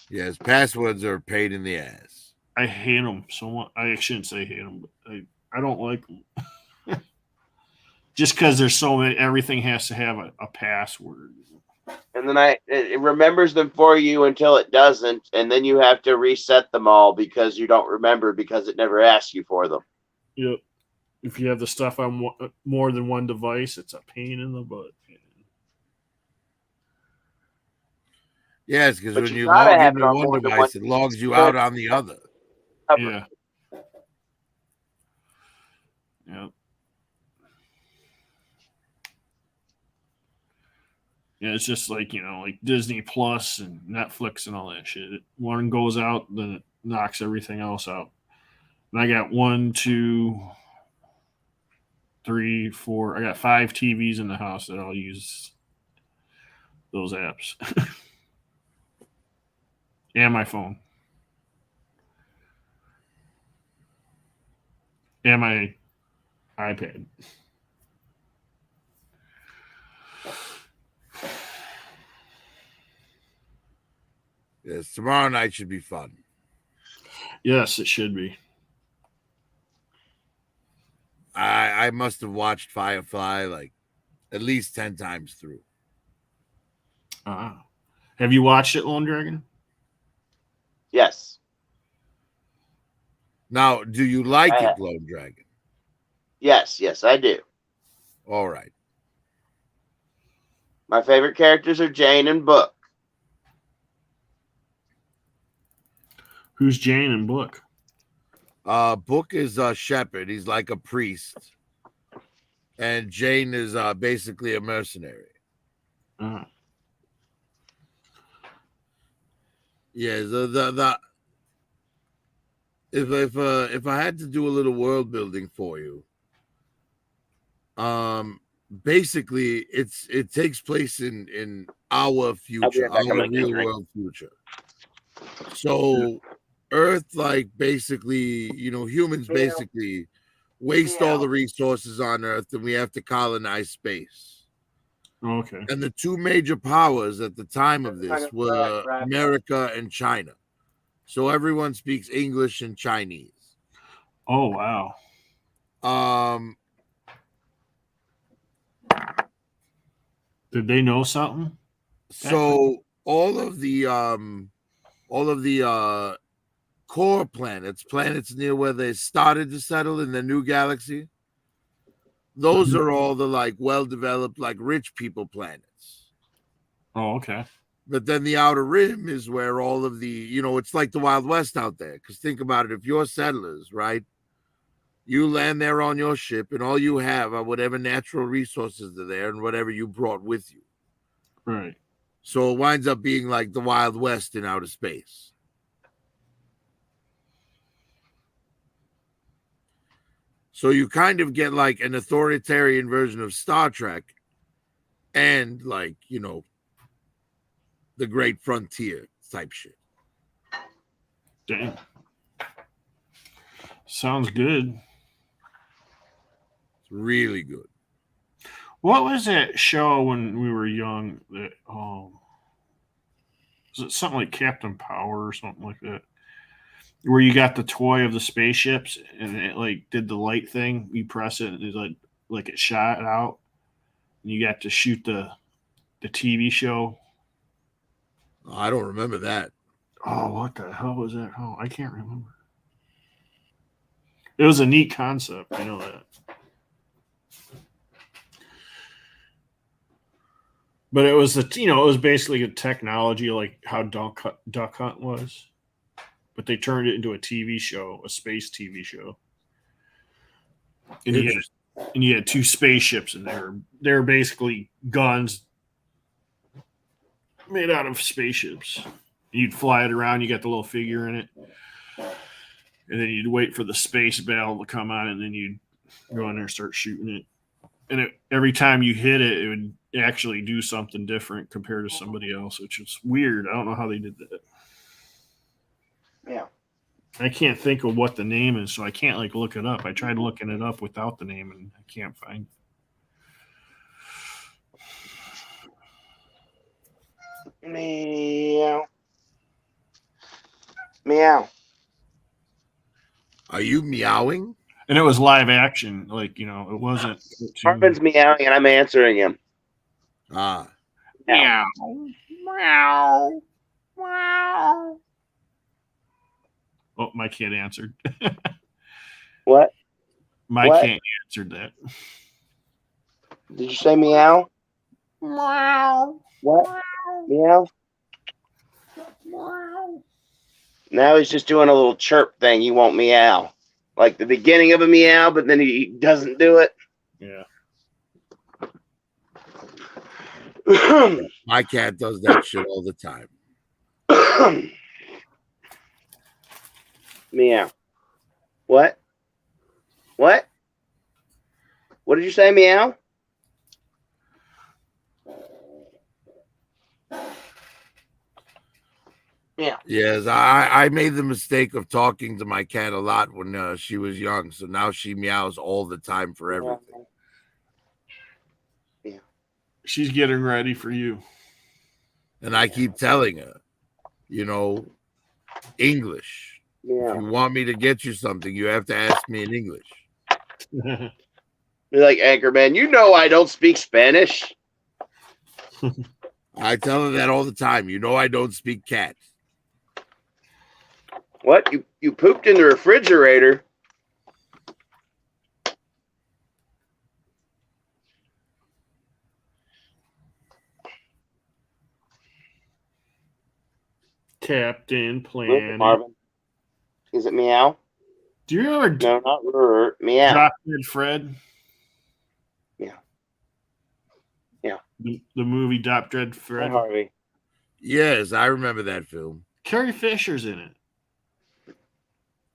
Yes, passwords are a pain in the ass. I hate them so much. I shouldn't say hate them, but I don't like them. Just because there's so many, everything has to have a password. And then it remembers them for you until it doesn't, and then you have to reset them all because you don't remember because it never asked you for them. Yep. If you have the stuff on more than one device, it's a pain in the butt. Yes, because But when you you gotta log have it into on one more than device, one it logs you out on the other. Yeah. Yeah. Yeah, it's just like, like Disney Plus and Netflix and all that shit. One goes out, then it knocks everything else out. And I got 1, 2, 3, 4. I got 5 TVs in the house that I'll use those apps. And my phone. And my iPad. Yes, tomorrow night should be fun. Yes, it should be. I must have watched Firefly like at least 10 times through. Have you watched it, Lone Dragon? Yes. Now, do you like I it, have. Lone Dragon? Yes, I do. All right. My favorite characters are Jane and Book. Who's Jane and Book? Book is a shepherd. He's like a priest. And Jane is basically a mercenary. Uh, Yeah, the if I had to do a little world building for you, basically it takes place in our future, right back. I'm our gonna get a real drink. world future. So Earth, like basically, humans basically waste all the resources on Earth, and we have to colonize space. okay. And the two major powers at the time of this were America and China. So everyone speaks English and Chinese. Oh, wow. Did they know something? So all of the core planets near where they started to settle in the new galaxy, those are all the like well-developed, like rich people planets. Oh, okay. But then the outer rim is where all of the, it's like the Wild West out there. Because think about it, if you're settlers, right? You land there on your ship, and all you have are whatever natural resources are there and whatever you brought with you. Right. So it winds up being like the Wild West in outer space. So you kind of get like an authoritarian version of Star Trek and like, the Great Frontier type shit. Dang. Sounds good. It's really good. What was that show when we were young that was it something like Captain Power or something like that? Where you got the toy of the spaceships and it like did the light thing. You press it and it's like it shot out. And you got to shoot the TV show. I don't remember that. Oh, what the hell was that? Oh, I can't remember. It was a neat concept. I know that. But it was it was basically a technology like how Duck Hunt was. But they turned it into a TV show, a space TV show. And you had 2 spaceships in there. They're basically guns made out of spaceships. You'd fly it around. You got the little figure in it. And then you'd wait for the space battle to come on, and then you'd go in there and start shooting it. And every time you hit it, it would actually do something different compared to somebody else, which is weird. I don't know how they did that. Yeah. I can't think of what the name is, so I can't like look it up. I tried looking it up without the name, and I can't find it. Meow. Meow. Are you meowing? And it was live action, like it wasn't. Marvin's meowing, and I'm answering him. Ah, Meow, meow, meow. Oh, my kid answered. What? My What? kid answered that. Did you say meow? Meow, What? Meow? meow. Now he's just doing a little chirp thing. He won't meow. Like the beginning of a meow, but then he doesn't do it. Yeah. my cat does that shit all the time. Meow. What? What? What did you say, meow? Yeah. Yes, I made the mistake of talking to my cat a lot when she was young. So now she meows all the time for everything. She's getting ready for you. And I keep telling her, English. Yeah. If you want me to get you something, you have to ask me in English. You're like, Anchorman, you know I don't speak Spanish. I tell her that all the time. I don't speak cat. What? You pooped in the refrigerator? Captain Planet. Marvin. Is it meow? Do you remember No, not meow. Drop Dead Fred? Yeah. The movie Drop Dead Fred. Harvey. Yes, I remember that film. Carrie Fisher's in it.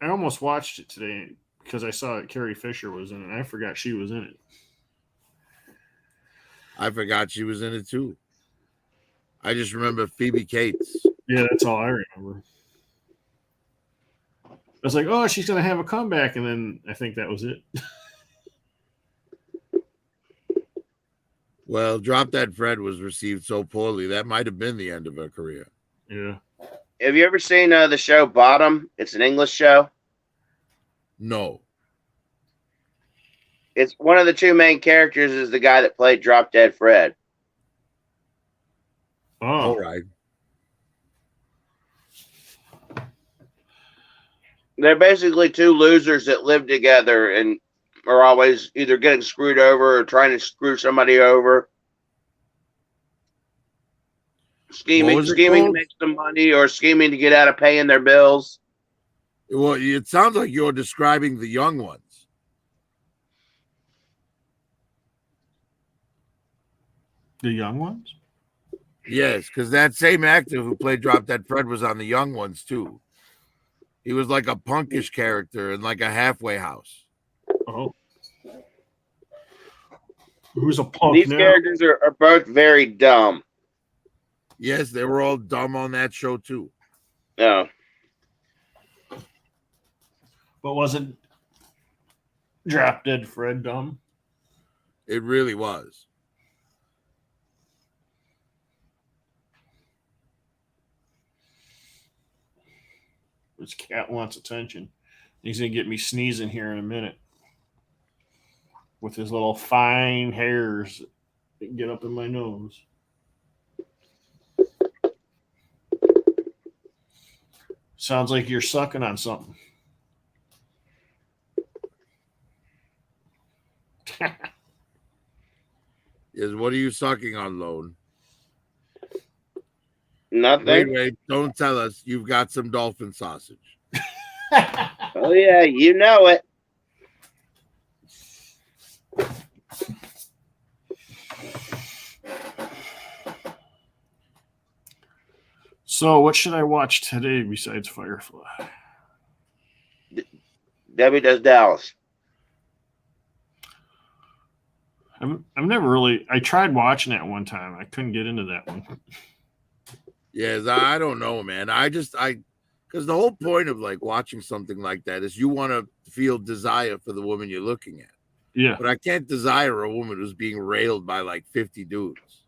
I almost watched it today because I saw that Carrie Fisher was in it. I forgot she was in it. I forgot she was in it too. I just remember Phoebe Cates. Yeah, that's all I remember. I was like, oh, she's going to have a comeback. And then I think that was it. Well, Drop Dead Fred was received so poorly. That might have been the end of her career. Yeah. Have you ever seen the show Bottom? It's an English show. No. It's one of the two main characters is the guy that played Drop Dead Fred. Oh. All right. They're basically two losers that live together and are always either getting screwed over or trying to screw somebody over. Scheming to make some money or scheming to get out of paying their bills. Well, it sounds like you're describing the young ones. The young ones? Yes, because that same actor who played Drop Dead Fred was on the young ones too. He was like a punkish character in like a halfway house. Oh. Who's a punk These now? characters are both very dumb. Yes, they were all dumb on that show too. No. But wasn't Drop Dead Fred dumb? It really was. This cat wants attention. He's going to get me sneezing here in a minute. With his little fine hairs that get up in my nose. Sounds like you're sucking on something. Yes, what are you sucking on, Lone? Nothing. Wait, don't tell us you've got some dolphin sausage. Oh, yeah, you know it. So, what should I watch today besides Firefly? Debbie Does Dallas. I've never really. I tried watching that one time. I couldn't get into that one. Yes, I don't know, man. Because the whole point of like watching something like that is you want to feel desire for the woman you're looking at. Yeah. But I can't desire a woman who's being railed by like 50 dudes.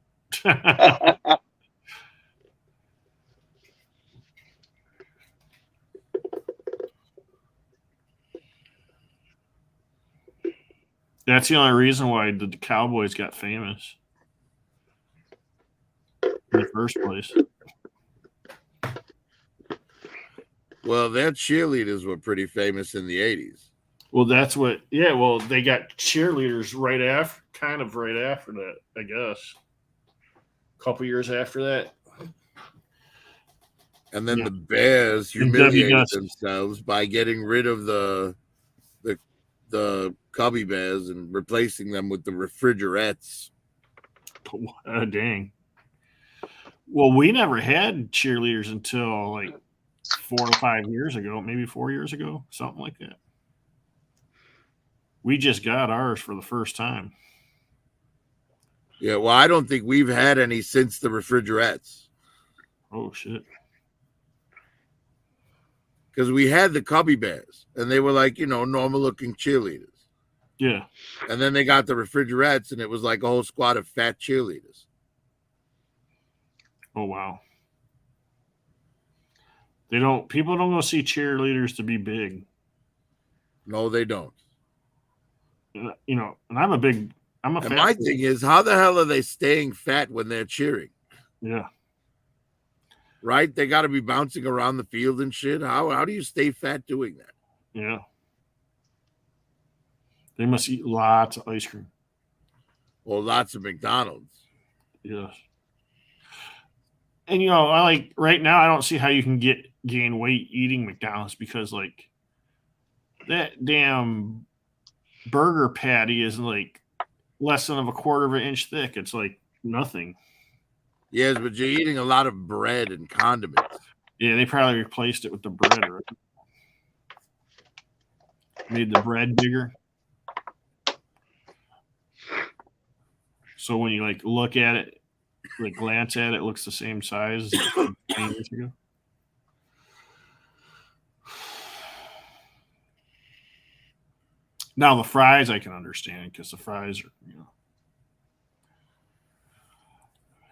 That's the only reason why the Cowboys got famous in the first place. Well, their cheerleaders were pretty famous in the 80s. Well, that's what. Yeah, well, they got cheerleaders right after that, I guess. A couple years after that. And then Yeah. the Bears And humiliated Debbie Does. themselves by getting rid of the Cubby Bears and replacing them with the Refrigerettes. Dang. Well, we never had cheerleaders until like 4 or 5 years ago, maybe 4 years ago, something like that. We just got ours for the first time. Yeah, well, I don't think we've had any since the refrigerettes. Oh shit. Because we had the Cubby Bears, and they were like, normal looking cheerleaders. Yeah. And then they got the refrigerettes, and it was like a whole squad of fat cheerleaders. Oh wow. People don't go see cheerleaders to be big. No, they don't. And I'm a And fat my kid. thing is, how the hell are they staying fat when they're cheering? Yeah. Right? They got to be bouncing around the field and shit. How do you stay fat doing that? Yeah. They must eat lots of ice cream. Well, lots of McDonald's. Yes. And I like right now I don't see how you can gain weight eating McDonald's because like that damn burger patty is like less than a quarter of an inch thick. It's like nothing. Yes, but you're eating a lot of bread and condiments. Yeah, they probably replaced it with the bread, right? Made the bread bigger. So when you like look at it, like glance at it, it looks the same size as 10 years ago. Now the fries I can understand because the fries are,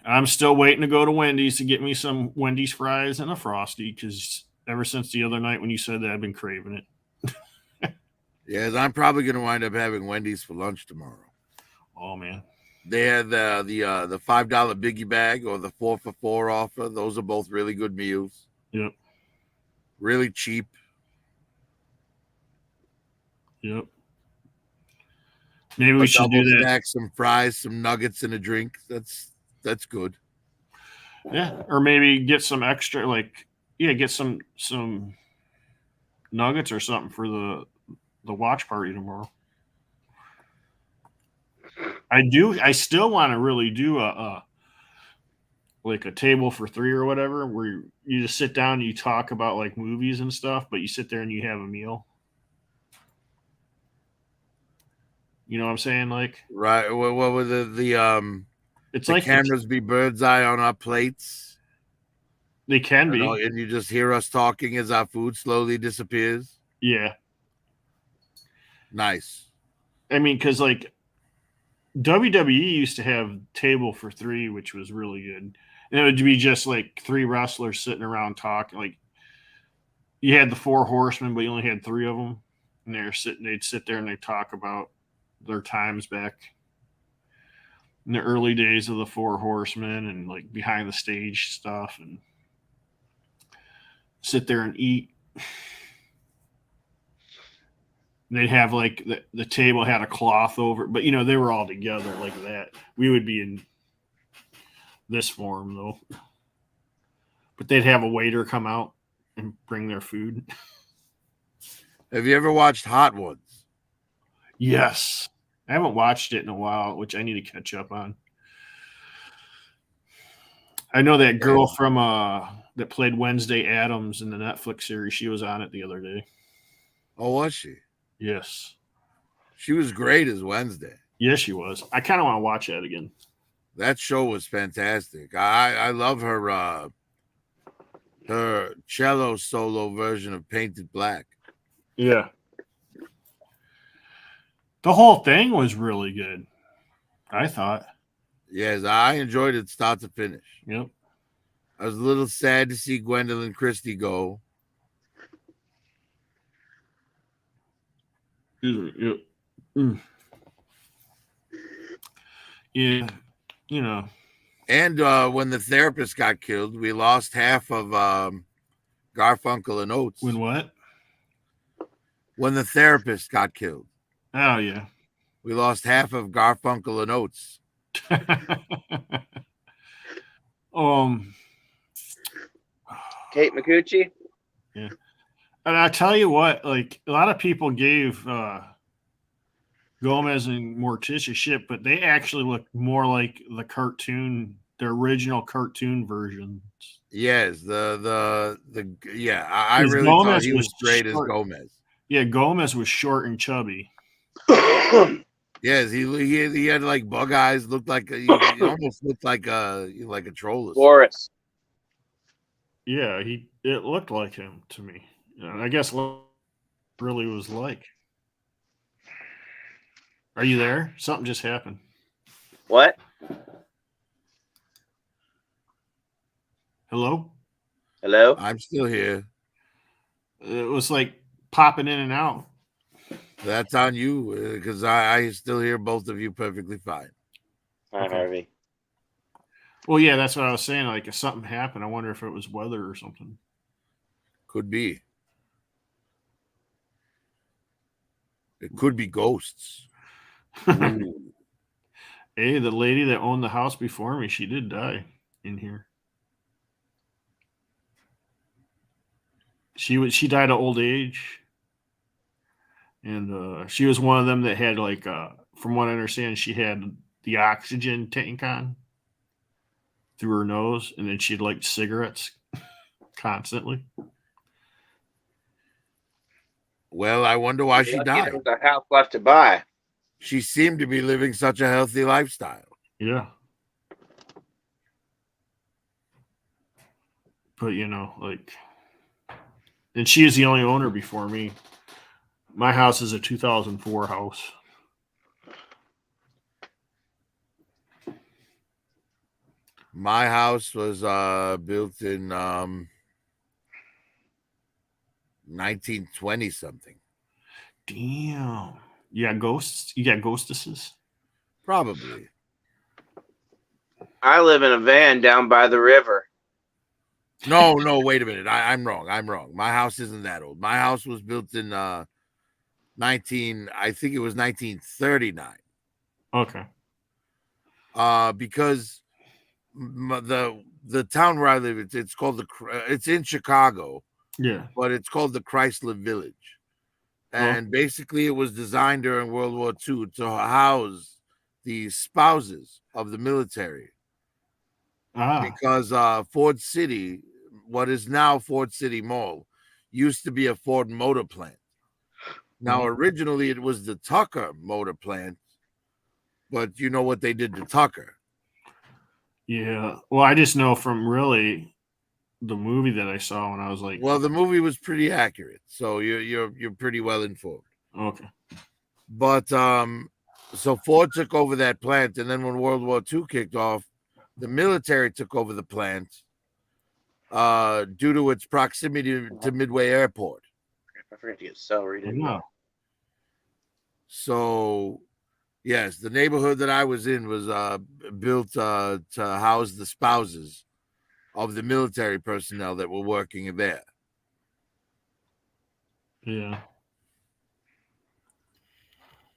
I'm still waiting to go to Wendy's to get me some Wendy's fries and a Frosty because ever since the other night when you said that, I've been craving it. Yes, I'm probably going to wind up having Wendy's for lunch tomorrow. Oh man. They had the $5 biggie bag or the 4 for $4 offer. Those are both really good meals. Yep. Really cheap. Yep. Maybe we should do that. Stack, some fries, some nuggets, and a drink. That's good. Yeah, or maybe get some extra, get some nuggets or something for the watch party tomorrow. I still want to really do a table for 3 or whatever, where you just sit down and you talk about like movies and stuff, but you sit there and you have a meal. You know what I'm saying? Like, right. What were it's the like cameras be bird's eye on our plates? They can be. And you just hear us talking as our food slowly disappears. Yeah. Nice. I mean, because like WWE used to have table for 3, which was really good. And it would be just like 3 wrestlers sitting around talking. Like you had the 4 horsemen, but you only had 3 of them. And they'd sit there and they'd talk about their times back in the early days of the 4 horsemen and like behind the stage stuff and sit there and eat. They'd have like the table had a cloth over it, but they were all together like that. We would be in this form though. But they'd have a waiter come out and bring their food. Have you ever watched Hot Ones? Yes. I haven't watched it in a while, which I need to catch up on. I know that girl from that played Wednesday Addams in the Netflix series. She was on it the other day. Oh, was she? Yes. She was great as Wednesday. Yes, she was. I kind of want to watch that again. That show was fantastic. I love her cello solo version of Painted Black. Yeah. The whole thing was really good, I thought. Yes, I enjoyed it start to finish. Yep. I was a little sad to see Gwendolyn Christie go. Yep. Mm. Yeah, And when the therapist got killed, we lost half of Garfunkel and Oates. When what? When the therapist got killed. Oh, yeah. We lost half of Garfunkel and Oates. Kate Micucci. Yeah. And I tell you what, like a lot of people gave Gomez and Morticia shit, but they actually look more like the original cartoon versions. Yes, I really Gomez thought he was great short. as Gomez. Yeah, Gomez was short and chubby. Yes, he had like bug eyes. Looked like he almost looked like a troll. Boris. Yeah, it looked like him to me. And I guess what really was like. Are you there? Something just happened. What? Hello? Hello? I'm still here. It was like popping in and out. That's on you because I still hear both of you perfectly fine. Hi, Okay. Harvey. Well, yeah, that's what I was saying. Like, if something happened, I wonder if it was weather or something. Could be. It could be ghosts. Ooh. Hey, the lady that owned the house before me, she did die in here. She died of old age, and she was one of them that had like, from what I understand, she had the oxygen tank on through her nose, and then she'd like cigarettes constantly. Well, I wonder why she Lucky died. there was a house left to buy. She seemed to be living such a healthy lifestyle. Yeah. But like, and she is the only owner before me. My house is a 2004 house. My house was built in 1920 something. Damn. You got ghosts? You got ghostesses? Probably. I live in a van down by the river. No, wait a minute. I'm wrong. My house isn't that old. My house was built in I think it was 1939. Okay. Because the town where I live, it's called it's in Chicago, Yeah. but it's called the Chrysler Village. And basically it was designed during World War II to house the spouses of the military. Because Ford City, what is now Ford City Mall, used to be a Ford motor plant. Now, originally it was the Tucker motor plant, but you know what they did to Tucker. Yeah. Well, I just know from really the movie that I saw when I was like, Well, the movie was pretty accurate, so you're pretty well informed. okay. But so Ford took over that plant, and then when World War II kicked off, the military took over the plant due to its proximity to Midway Airport. I forgot to get celery. Didn't I? Yeah. So, yes, the neighborhood that I was in was built to house the spouses of the military personnel that were working there. Yeah.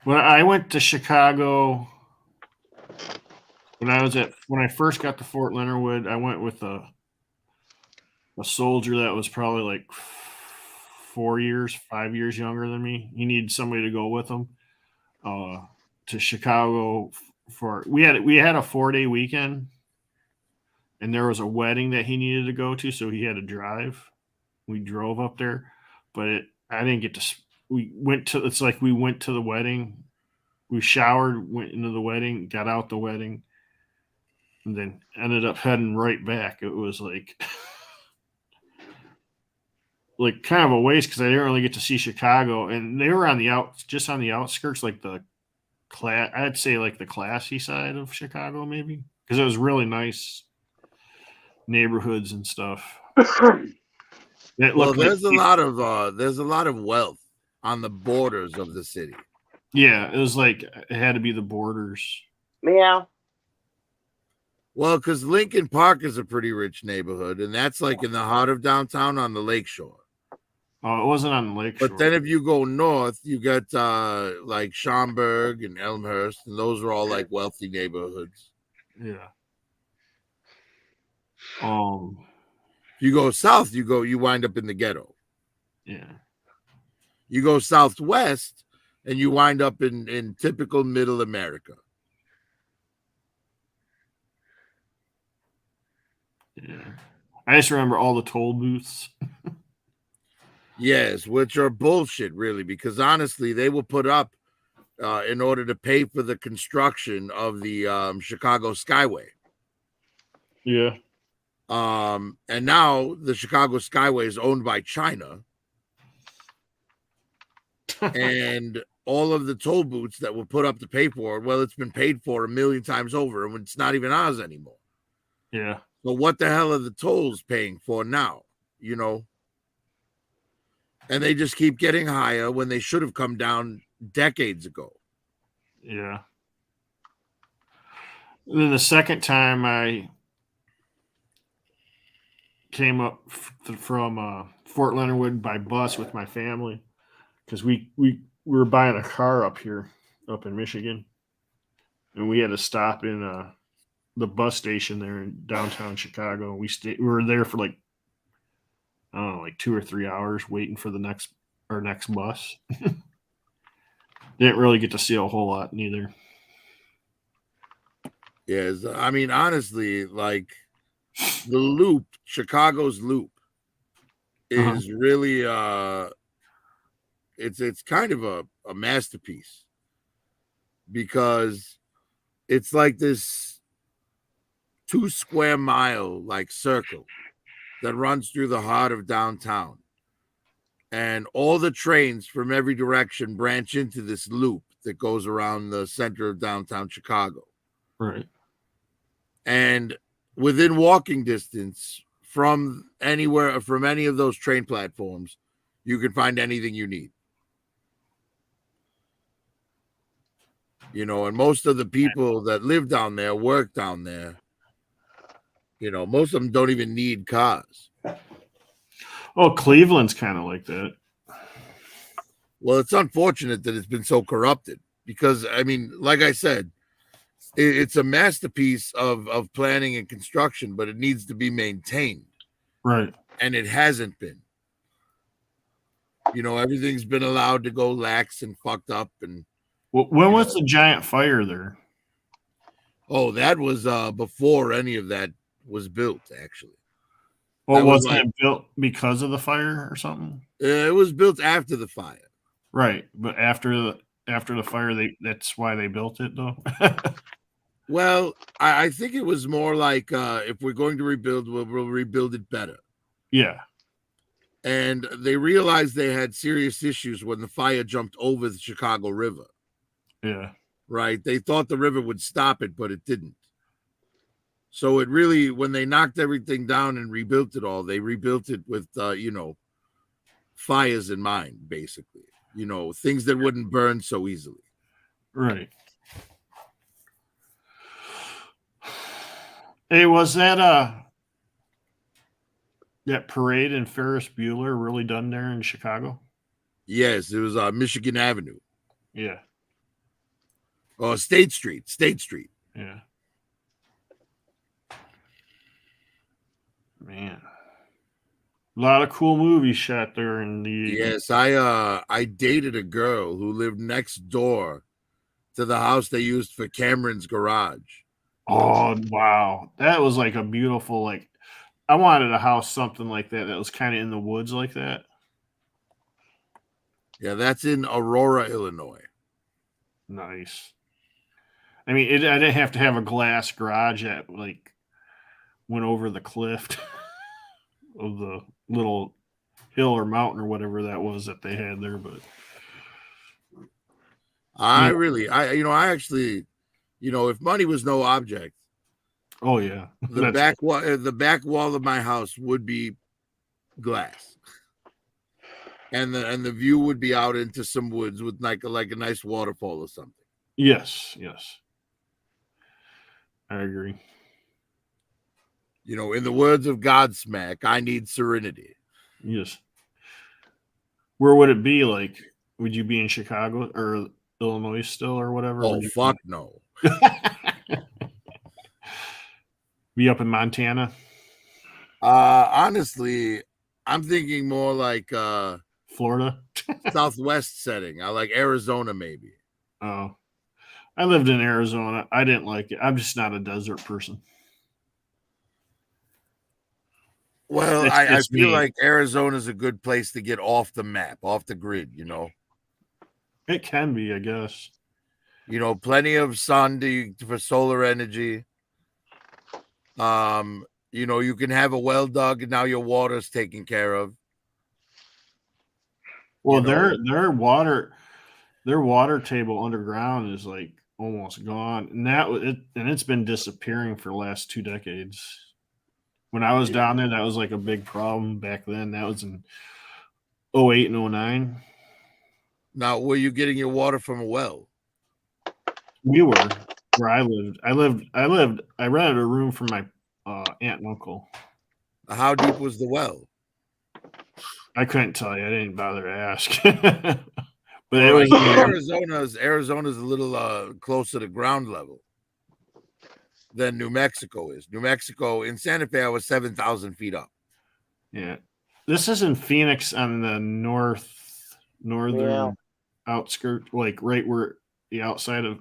When I went to Chicago, when I first got to Fort Leonard Wood, I went with a soldier that was probably like 5 years younger than me. He needed somebody to go with him to Chicago we had a 4-day weekend, and there was a wedding that he needed to go to, so he had to drive. We drove up there, but I didn't get to. We went to the wedding. We showered, went into the wedding, got out the wedding, and then ended up heading right back. It was like kind of a waste because I didn't really get to see Chicago, and they were just on the outskirts, like I'd say like the classy side of Chicago, maybe, because it was really nice neighborhoods and stuff. Well, there's a lot of wealth on the borders of the city. Yeah, it was like it had to be the borders. Meow. Well, because Lincoln Park is a pretty rich neighborhood, and that's like in the heart of downtown on the lakeshore. Oh, it wasn't on the lakeshore. But then if you go north, you got like Schaumburg and Elmhurst, and those are all like wealthy neighborhoods. Yeah. You go south, you wind up in the ghetto. Yeah. You go southwest, and you wind up in typical middle America. Yeah. I just remember all the toll booths. Yes, which are bullshit, really, because honestly, they were put up in order to pay for the construction of the Chicago Skyway. Yeah. And now the Chicago Skyway is owned by China. And all of the toll booths that were put up to pay for it, well, it's been paid for 1 million times over, and it's not even ours anymore. Yeah. So what the hell are the tolls paying for now? You know? And they just keep getting higher when they should have come down decades ago. Yeah. And then the second time I came up from Fort Leonard Wood by bus with my family because we were buying a car up here, up in Michigan, and we had to stop in the bus station there in downtown Chicago. We were there for like, I don't know, like 2 or 3 hours waiting for our next bus. Didn't really get to see a whole lot neither. Yes, I mean, honestly, like the Loop, Chicago's Loop, is really it's kind of a masterpiece because it's like this 2 square mile like circle that runs through the heart of downtown, and all the trains from every direction branch into this loop that goes around the center of downtown Chicago. Right. And within walking distance from anywhere, from any of those train platforms, you can find anything you need. You know, and most of the people that live down there, work down there, you know, most of them don't even need cars. Oh, Cleveland's kind of like that. Well, it's unfortunate that it's been so corrupted because, I mean, like I said, it's a masterpiece of planning and construction, but it needs to be maintained. Right. And it hasn't been. You know, everything's been allowed to go lax and fucked up. And when was the giant fire there? Oh, that was before any of that was built, actually. Well, wasn't it built because of the fire or something? It was built after the fire. Right. But after the fire, that's why they built it, though. Well, I think it was more like if we're going to rebuild, we'll rebuild it better. Yeah. And they realized they had serious issues when the fire jumped over the Chicago River. Yeah. Right. They thought the river would stop it, but it didn't. So it really, when they knocked everything down and rebuilt it all, they rebuilt it with, you know, fires in mind, basically. You know, things that wouldn't burn so easily. Right. Hey, was that parade in Ferris Bueller really done there in Chicago? Yes, it was Michigan Avenue. Yeah. Oh, State Street. Yeah. Man. A lot of cool movies shot there in the Yes, I dated a girl who lived next door to the house they used for Cameron's garage. Oh, wow. That was like a beautiful, like, I wanted a house, something like that was kind of in the woods like that. Yeah, that's in Aurora, Illinois. Nice. I mean, I didn't have to have a glass garage that, like, went over the cliff of the little hill or mountain or whatever that was that they had there, but I actually, you know, if money was no object, oh yeah, the back wall of my house would be glass, and the view would be out into some woods with like a nice waterfall or something. Yes, I agree. You know, in the words of Godsmack, I need serenity. Yes. Where would it be? Like, would you be in Chicago or Illinois still or whatever? Oh, fuck no. Be up in Montana? Honestly, I'm thinking more like Florida? Southwest setting. I like Arizona, maybe. Oh. I lived in Arizona. I didn't like it. I'm just not a desert person. Well, I feel like Arizona's a good place to get off the map, off the grid, you know. It can be, I guess. Plenty of sun for solar energy. You can have a well dug and now your water's taken care of. Well, their water table underground is like almost gone, and it's been disappearing for the last 2 decades. When I was down there, that was like a big problem back then. That was in 08 and 09. Now, were you getting your water from a well? We were where I lived. I rented a room from my aunt and uncle. How deep was the well? I couldn't tell you. I didn't bother to ask. But it Right. was Arizona's a little closer to ground level than New Mexico is. New Mexico in Santa Fe, I was 7,000 feet up. yeah. This is in Phoenix on the northern outskirt, like right where the outside of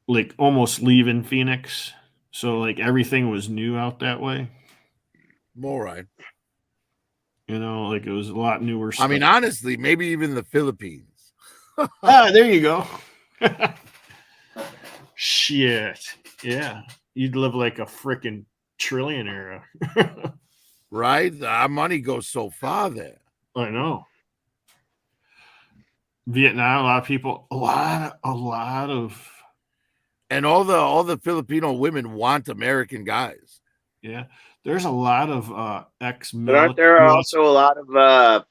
like almost leaving Phoenix. So like everything was new out that way. All right. Like it was a lot newer stuff. I mean, honestly, maybe even the Philippines. There you go. Shit. Yeah. You'd live like a freaking trillionaire. Right? Our money goes so far there. I know. Vietnam, a lot of people, a lot of And all the Filipino women want American guys. yeah. There's a lot of But ex-military. aren't there also a lot of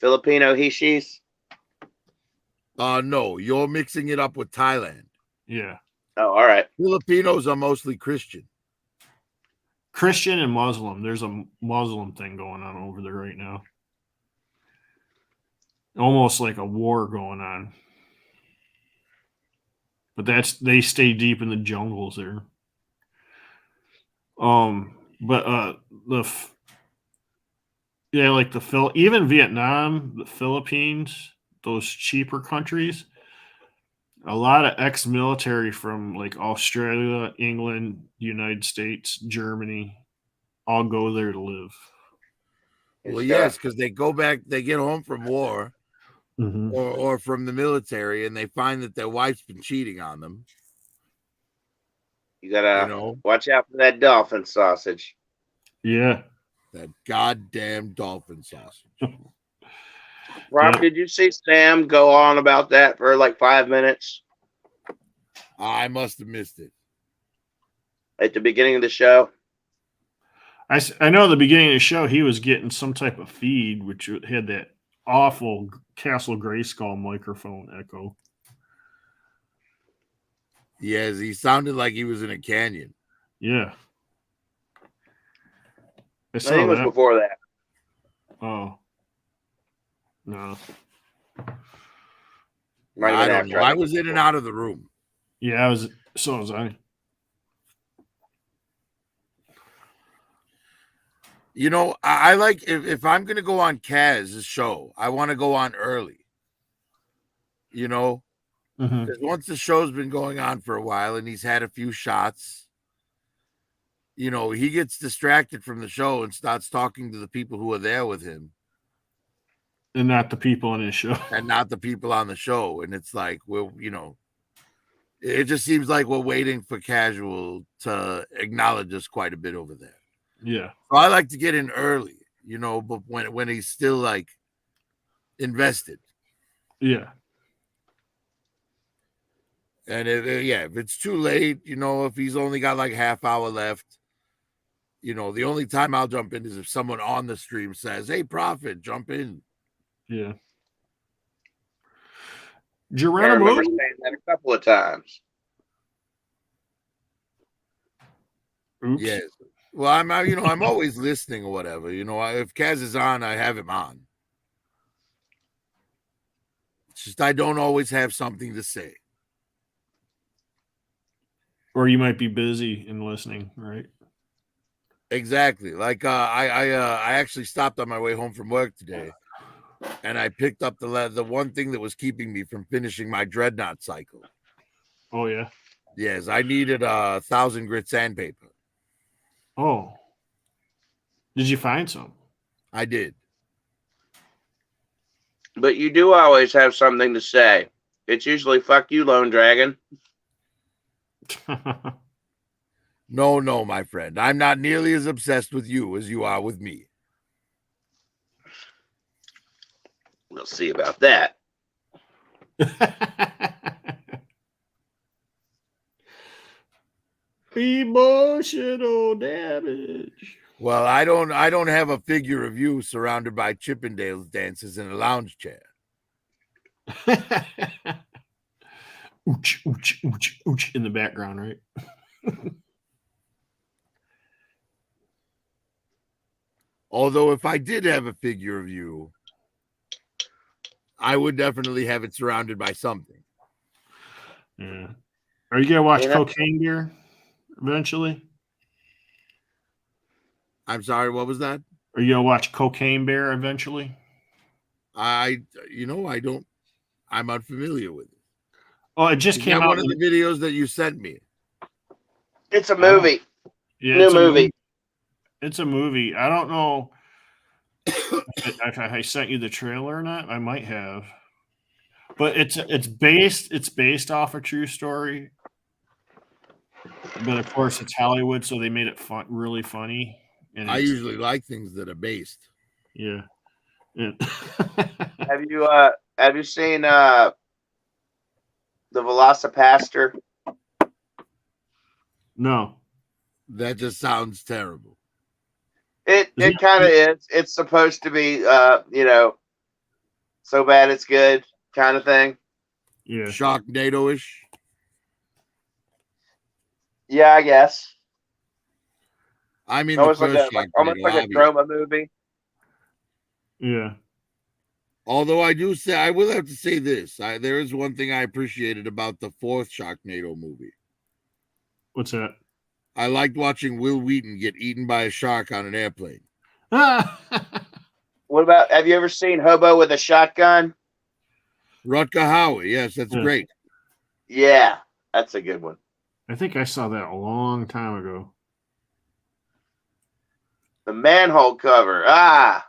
Filipino hishis? No, you're mixing it up with Thailand. Yeah. Oh, all right. Filipinos are mostly Christian. Christian and Muslim. There's a Muslim thing going on over there right now. Almost like a war going on. But they stay deep in the jungles there. Even Vietnam, the Philippines, those cheaper countries, a lot of ex-military from like Australia, England, United States, Germany, all go there to live. Well, yes, because they go back, they get home from war or from the military, and they find that their wife's been cheating on them. You gotta watch out for that dolphin sausage. Yeah. That goddamn dolphin sausage. Rob, did you see Sam go on about that for like 5 minutes I must have missed it. at the beginning of the show? I know at the beginning of the show he was getting some type of feed, which had that awful Castle Grayskull microphone echo. Yes, he sounded like he was in a canyon. Yeah. I think it was before that. Oh. No. I don't know. I was in and out of the room. Yeah, so was I. I like if I'm gonna go on Kaz's show, I want to go on early. Because once the show's been going on for a while and he's had a few shots, he gets distracted from the show and starts talking to the people who are there with him. And not the people on his show. And not the people on the show. And it's like, it just seems like we're waiting for Casual to acknowledge us quite a bit over there. Yeah. So I like to get in early, but when he's still like invested. Yeah. And if it's too late, if he's only got like half hour left, the only time I'll jump in is if someone on the stream says, "Hey, Prophet, jump in." Yeah. I Geronimo. remember saying that a couple of times. Oops. Yes. Well, I'm always listening or whatever. If Kaz is on, I have him on. It's just I don't always have something to say. Or you might be busy and listening, right? Exactly. Like I actually stopped on my way home from work today, and I picked up the one thing that was keeping me from finishing my Dreadnought cycle. Oh yeah. Yes, I needed 1,000 grit sandpaper. Oh. Did you find some? I did. But you do always have something to say. It's usually "fuck you, Lone Dragon." No, my friend. I'm not nearly as obsessed with you as you are with me. We'll see about that. Emotional damage. Well, I don't have a figure of you surrounded by Chippendales dances in a lounge chair. Ooch, ooch, ooch, ooch in the background, right? Although if I did have a figure of you, I would definitely have it surrounded by something. Yeah. Are you gonna watch Yeah. Cocaine Bear eventually? I'm sorry, what was that? Are you gonna watch Cocaine Bear eventually? I don't. I'm unfamiliar with it. Oh, it just Is came that out. one of the videos that you sent me? It's a movie. Yeah, New it's a movie. It's a movie. I don't know if I sent you the trailer or not. I might have, but it's based off a true story. But of course, it's Hollywood, so they made it really funny. And I it's- usually like things that are based. yeah. Have you seen the Velocipaster? No. That just sounds terrible. It kind of is. It's supposed to be so bad it's good kind of thing. Yeah. Sharknado-ish. Yeah, I guess. I mean, Almost the like first almost Sharknado, like a obviously. Troma movie. Yeah. Although I will have to say this. There is one thing I appreciated about the fourth Sharknado movie. What's that? I liked watching Will Wheaton get eaten by a shark on an airplane. What about? Have you ever seen Hobo with a Shotgun? Rutger Hauer, yes, that's Yeah. great. Yeah, that's a good one. I think I saw that a long time ago. The Manhole Cover. Ah,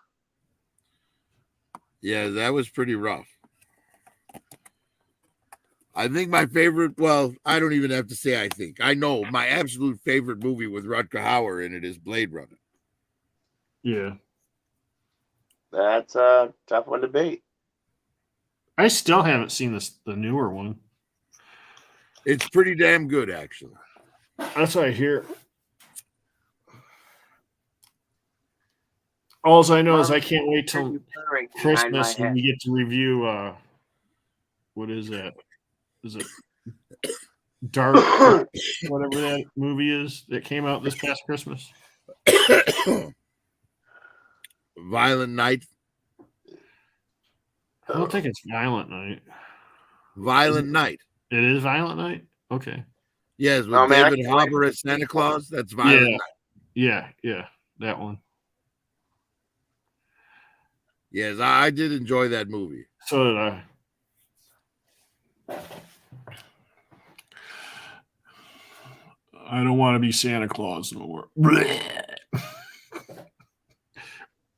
Yeah, that was pretty rough. I think my favorite, well, I don't even have to say I think. I know my absolute favorite movie with Rutger Hauer in it is Blade Runner. Yeah. that's a tough one to beat. I still haven't seen the newer one. It's pretty damn good, actually. That's what I hear. All I know is I can't wait till Christmas and we get to review what is that? Is it Dark whatever that movie is that came out this past Christmas? Violent Night. I don't think it's Violent Night. Violent Night. It is Violent Night? Okay. Yes, with Oh, man, I David can't wait Harbour for as Santa Claus. That's Violent Night. Yeah, that one. Yes, I did enjoy that movie. So did I. I don't want to be Santa Claus no more.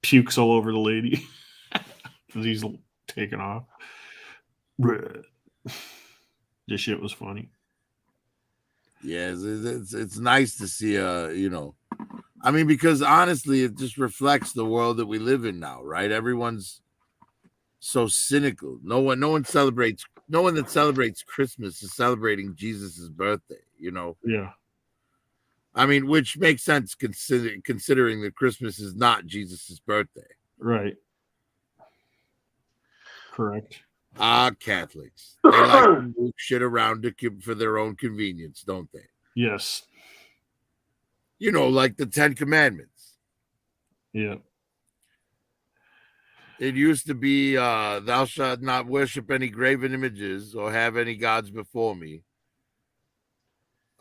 Pukes all over the lady as he's taking off. This shit was funny. Yes, it's nice to see I mean, because honestly, it just reflects the world that we live in now, right? Everyone's so cynical. No one that celebrates Christmas is celebrating Jesus's birthday, Yeah. I mean, which makes sense considering that Christmas is not Jesus's birthday. Right. Correct. Catholics. They like to move shit around for their own convenience, don't they? Yes. Like the 10 Commandments. Yeah. It used to be, thou shalt not worship any graven images or have any gods before me.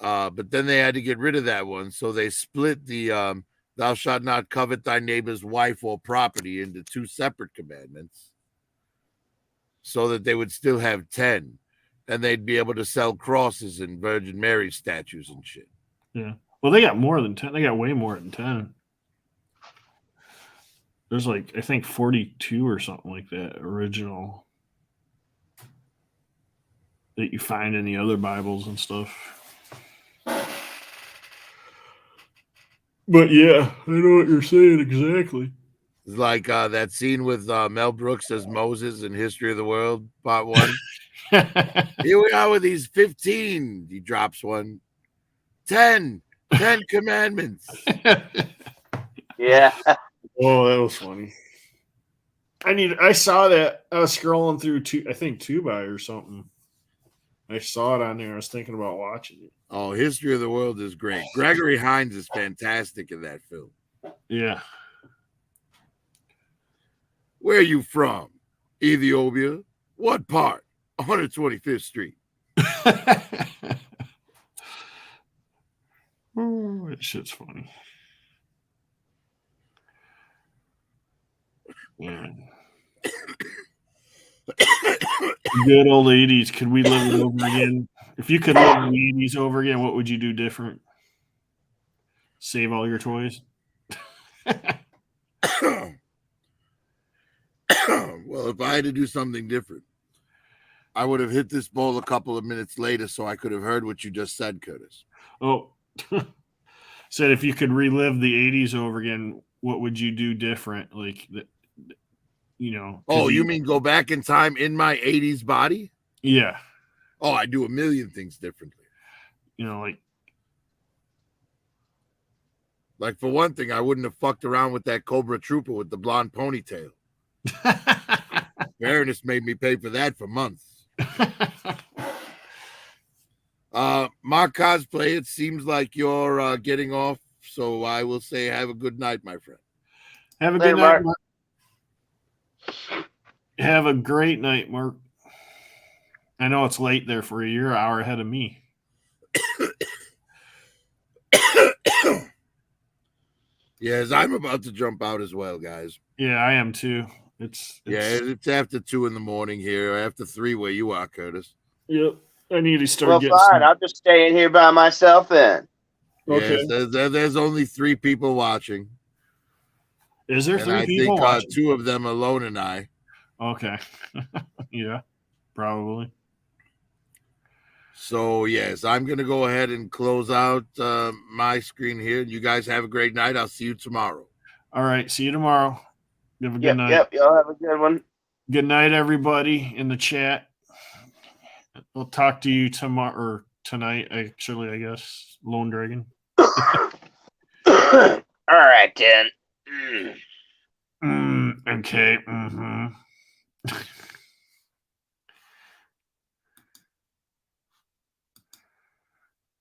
But then they had to get rid of that one. So they split the thou shalt not covet thy neighbor's wife or property into two separate commandments so that they would still have 10. And they'd be able to sell crosses and Virgin Mary statues and shit. Yeah. Well, they got more than 10. They got way more than 10. There's like I think 42 or something like that original that you find in the other Bibles and stuff. But yeah, I know what you're saying exactly. It's like that scene with Mel Brooks as Moses in History of the World, Part 1. Here we are with these 15. He drops one. 10 commandments. Yeah. Oh, that was funny. I saw that. I was scrolling through Tubi or something. I saw it on there. I was thinking about watching it. Oh, History of the World is great. Gregory Hines is fantastic in that film. Yeah. Where are you from? Ethiopia. What part? 125th Street. Oh, that shit's funny. Yeah. Good old 80s. Could we live it over again? If you could live the 80s over again, what would you do different? Save all your toys? Well, if I had to do something different, I would have hit this bowl a couple of minutes later so I could have heard what you just said, Curtis. Oh, said if you could relive the 80s over again, what would you do different? Like, you know. Oh, you mean go back in time in my 80s body? Yeah. Oh, I do a million things differently. You know, like for one thing, I wouldn't have fucked around with that Cobra Trooper with the blonde ponytail. Fairness made me pay for that for months. Mark Cosplay, it seems like you're getting off, so I will say have a good night, my friend. Have a Later, good night, Mark. Mark. Have a great night, Mark. I know it's late there for you. You're an hour ahead of me. Yes, I'm about to jump out as well, guys. Yeah, I am too. It's after 2 a.m. here, after 3 where you are, Curtis. Yep. I need to start Well, getting fine. I'll just stay in here by myself then. Okay. Yes, there's only 3 people watching. Is there And 3 I people think watching? 2 of them alone and I. Okay. Yeah, probably. So, yes, I'm going to go ahead and close out my screen here. You guys have a great night. I'll see you tomorrow. All right. See you tomorrow. Have a good night. Yep. Y'all have a good one. Good night, everybody in the chat. We'll talk to you tomorrow or tonight, actually, I guess. Lone Dragon. All right, then. Okay. Mm-hmm.